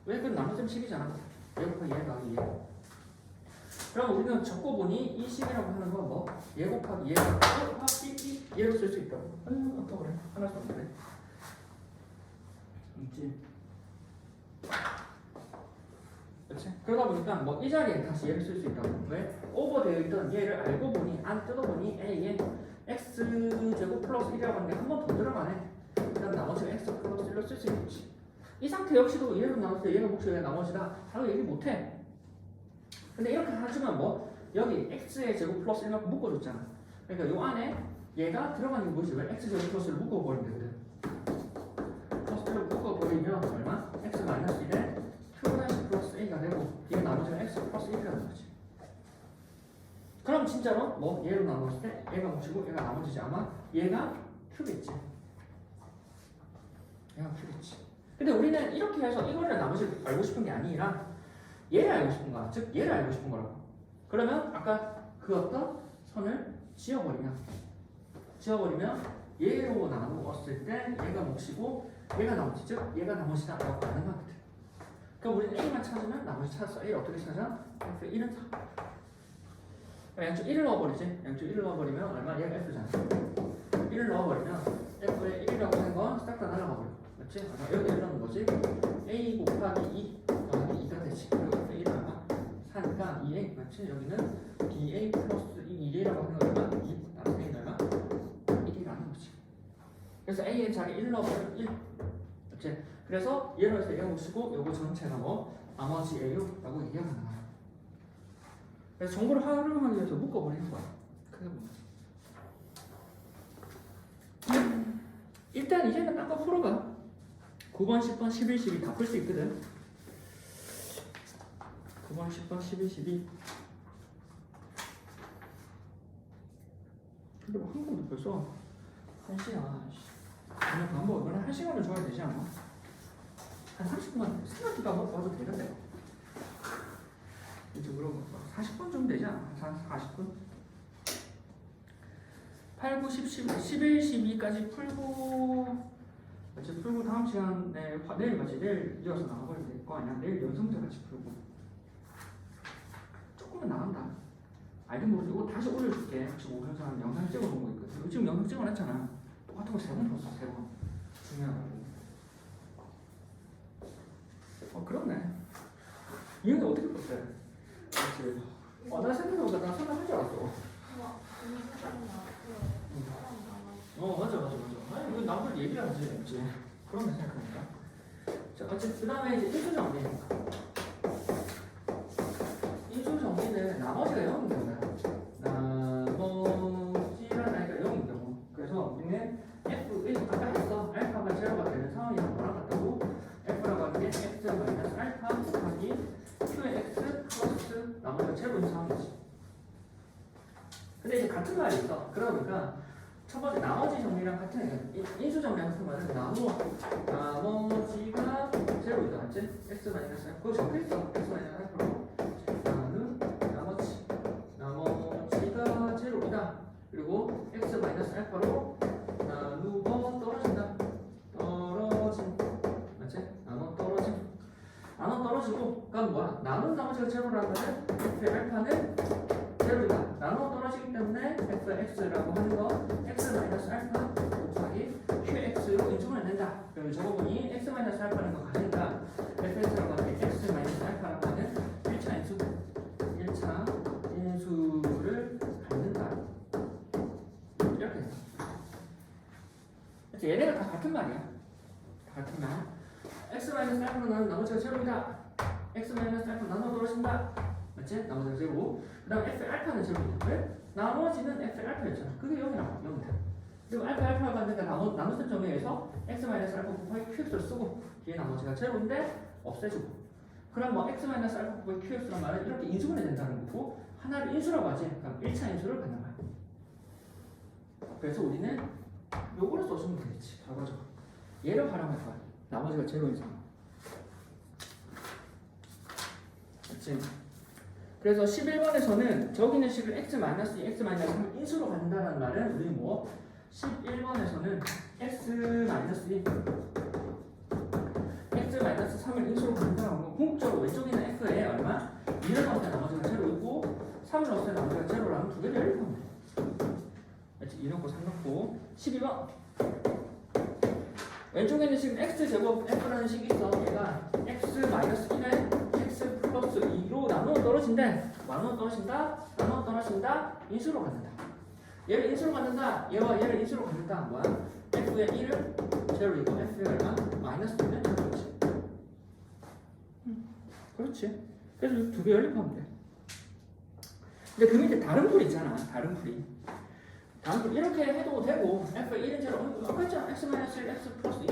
왜? 그건 나머지는 식이잖아. 얘 곱하기 얘 더하기 얘. 그럼 우리는 적고보니 이 식이라고 하는 건 뭐? 얘 곱하기 얘 곱하기 얘로 쓸 수 있다고. 아까 그래. 하나씩 없네. 있지. 그렇지? 그러다 보니까 뭐 이 자리에 다시 얘를 쓸 수 있다고. 왜? 오버되어 있던 얘를 알고 보니 안 뜯어보니 A에 x 제곱 플러스 1이라고 하는 게 한 번 더 들어가네. 그다음 나머지가 x 플러스 1로 쓸 수 있는 거지. 이 상태 역시도 얘로 나눴을 때 얘가 몫이 왜 나머지다 라고 얘기 못해. 근데 이렇게 하지만 뭐 여기 x의 제곱 플러스 1만큼 묶어줬잖아. 그러니까 요 안에 얘가 들어가는 게 뭐지? 왜 x 제곱 플러스 1을 묶어버리면 되거든. 플러스 1을 묶어버리면 얼마? x 마이너스 1에 q 플러스 a가 되고 얘 나머지가 x 플러스 1이라는 거지. 그럼 진짜로 뭐 얘로 나눴을 때 얘가 몫이고 얘가 나머지지. 아마 얘가 q겠지. 얘가 q겠지. 근데 우리는 이렇게 해서 이거를 나머지 알고 싶은 게 아니라 얘를 알고 싶은 거야. 즉 얘를 알고 싶은 거라고. 그러면 아까 그 어떤 선을 지워버리면 얘로 나누었을 때 얘가 몫이고 얘가 나머지, 즉 얘가 나머지다 라고 가능하거든. 그럼 우리는 A만 찾으면 나머지 찾았어. A를 어떻게 찾아? F 1은 4. 그럼 양쪽 1을 넣어버리지. 양쪽 1을 넣어버리면 얼마? 얘가 F잖아. 1을 넣어버리면 F의 1이라고 하는 건 싹 다 날아가 버려. 그렇지? 여기 1 넣는 거지. A 곱하기 2 더하기 2가 되지. 그리고 F 1은 얼마? 4니까 2A. 맞지? 여기는 BA 플러스 2A라고 하는 건 얼마? 2. 나머지 A는 얼마? 1이라는 거지. 그래서 A의 자리 1 넣어버리면 1. 그렇지? 그래서 얘로 해서 얘가 몫이고 요거 전체가 뭐 나머지 A요라고 얘기하는 거야. 그래서 정보를 활용하기 위해서 묶어버리는 거야. 크게 보면. 일단 이제는 딴 거 풀어봐. 9번, 10번, 11, 12 다 풀 수 있거든. 9번, 10번, 11, 12. 근데 뭐 한 번도 벌써 1시간. 그냥 반복, 1시간을 줘야 되지 않아? 한 30분만 생각해봐 봐도 되는데. 이제 물어봐. 40분 좀 되지 않아? 40분? 8, 9, 10, 11, 12까지 풀고 같이 풀고 다음 시간에 내일 같이 내일 이어서 나가버리면 될 거 아니야? 내일 연성제 같이 풀고 조금은 나간다. 알든 모르고 다시 올려줄게. 지금 오는 사람 영상 찍어본 거 있거든. 지금 영상 찍어놨잖아. 똑같은 거 3번 줬어. 3번. 중요하고. 그렇네. 이형이 어떻게 풀었대? 그렇지. 나 생각해보니까 나 설명 할줄 알았어. 맞아. 아니, 이거 남들 얘기하지, 그치? 그러면 생각하니까. 자, 어쨌든, 그 다음에 이제 인수 정리. 인수 정리는 나머지가 0인 거야. 나머지란 아이가 0인 거고. 그래서 우리는 F1, 아까 했어. 알파가 제로가 되는 상황이랑 뭐랑 같다고? F라고 하는 게 X 마이너스 알파 곱하기 Q의 X 플러스 나머지가 제로인 상황이지. 첫 번째 나머지 정리랑 같은 애가 인수 정리랑 같은 말은 나머지가 제로이다 맞지? x 마이너스 그거 적혀있어 x 마이너스 알파로 나머지가 제로이다 그리고 x 마이너스 알파로 나누어 떨어진다 맞지? 나눠 떨어지고 그럼 뭐야? 나눈 나머지가 제로라는 거는 f 알파는 제로이다 나눠 떨어지기 때문에 fx라고 하는 거 x 마이너스 알파 곱하기 qx로 인수분해 된다. 그럼 적어보니 x 마이너스 알파는 거 가니까 fx라고 하는 게 x 마이너스 알파라고 하는 1차 인수를 갖는다. 이렇게 해서 그래서 얘네가 다 같은 말이야. 다 같은 말. x 마이너스 알파로 나머지가 제로이다. x 마이너스 알파 나눠 떨어진다. 맞지? 나머지가 제로. 그 다음 f 알파는 제로이다. 왜? 나머지는 f 알파였잖아. 그게 여기 나와. 여기다. 그리고 알파가 받으니까 나누는 점에서 x 마이너스 알파 곱하기 qx를 쓰고 뒤에 나머지가 제로인데 없애주고. 그럼 뭐 x 마이너스 알파 곱하기 qx란 말은 이렇게 인수분해 된다는 거고 하나를 인수라고 하지. 그럼 1차 인수를 갖는 거야. 그래서 우리는 요거를 써주면 되겠지. 결과적으로. 얘를 활용할 거야. 나머지가 제로인 상황. 그렇지? 그래서 11번에서는 저기 있는 식을 x-2, x-3을 인수로 갖는다는 말은 우리 뭐 11번에서는 x-2, x-3을 인수로 갖는다는 거 궁극적으로 왼쪽에 있는 f에 얼마? 2를 넣을 때 나머지가 제로이고 3을 넣을 때 나머지가 제로라면 두 개를 열리면 돼. 그렇지? 2 넣고 3 넣고 12번 왼쪽에 있는 식은 x제곱 f라는 식이 있어. 얘가 x-1에 x 플러스 2로 나누어 떨어진대. 나누어 떨어진다. 인수로 갖는다. 얘를 인수로 갖는다. 얘와 얘를 인수로 갖는다. 뭐야? f의 1은 제로이고 f의 얼마? 마이너스 2는 제로지. 그렇지. 그래서 두 개 연립하면 돼. 근데 그 밑에 다른 풀이 있잖아. 다른 풀이 이렇게 해도 되고 f의 1은 제로. 아까 했잖아. x-1, x 플러스 2.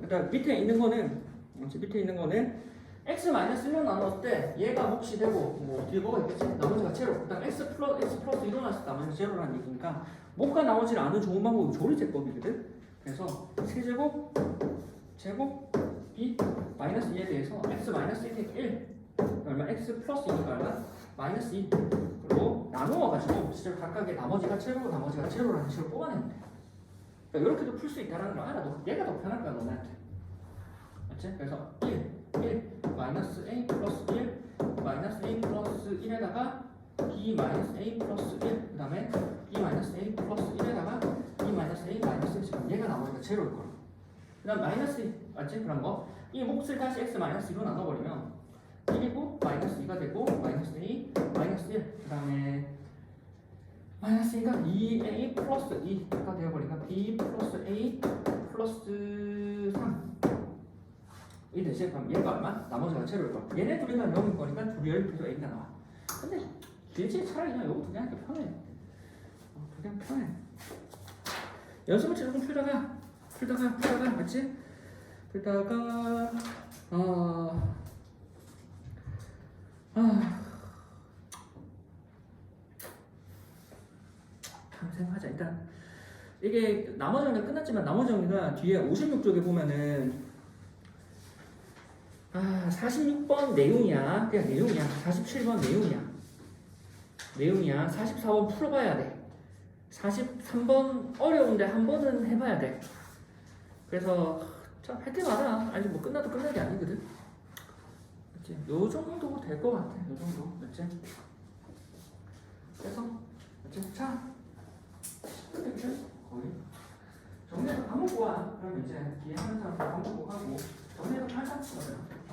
그러니까 밑에 있는 거는 x-1로 나눴을 때 얘가 몫이 되고 뭐 뒤에 뭐가 있겠지? 나머지가 제로. 그다음 x 플러스 2로 나눴을 때 나머지가 제로라는 얘기니까 몫과 나머지를 아는 좋은 방법이 조리제법이거든. 그래서 세제곱 제곱 b 마이너스 2에 대해서 x 마이너스 1이니까 1 얼마? x 플러스 2니까 얼마? 마이너스 2 그리고 나누어가지고 진짜 각각의 나머지가 제로라는 식으로 뽑아내면 돼. 그러니까 이렇게도 풀 수 있다는 걸 알아. 얘가 더 편할 거야 너네한테. 맞지? 그래서 1 마이너스 a 플러스 1 마이너스 a 플러스 1에다가 b 마이너스 a 플러스 1 그 다음에 b 마이너스 a 플러스 1에다가 b 마이너스 a 마이너스 1 지금 얘가 나오니까 제로일 거야. 그 다음 마이너스 2 맞지? 그런 거 이 몫을 다시 x 마이너스 2로 나눠버리면 1이고 마이너스 2가 되고 마이너스 2 마이너스 1 그 다음에 마이너스 2가 2a 플러스 2가 되어버리니까 b 플러스 a 플러스 3 이 대신 그럼 얘가 얼마? 나머지가 제로일 거야. 얘네 둘이가 0일 거니까 둘이 열립해서 a가 나와. 근데 길지 차라리 그냥 요거 두 개 하니까 편해. 두 개 편해. 연습을 조금 풀다가 맞지? 풀다가 평생 하자. 일단 이게 나머지 정리가 끝났지만 나머지 정리가 뒤에 56쪽에 보면은 46번 내용이야. 그냥 내용이야. 47번 내용이야. 44번 풀어봐야 돼. 43번 어려운데 한 번은 해봐야 돼. 그래서 할 때마다 아직 뭐 끝나도 끝난 게 아니거든. 그치? 요 정도 될 것 같아. 요 정도. 그치? 그래서 그치? 자, 그치? 거의 정리해서 밥 먹고 와. 그럼 이제 뒤에 하는 사람 밥 먹고 하고 정리해서 팔자.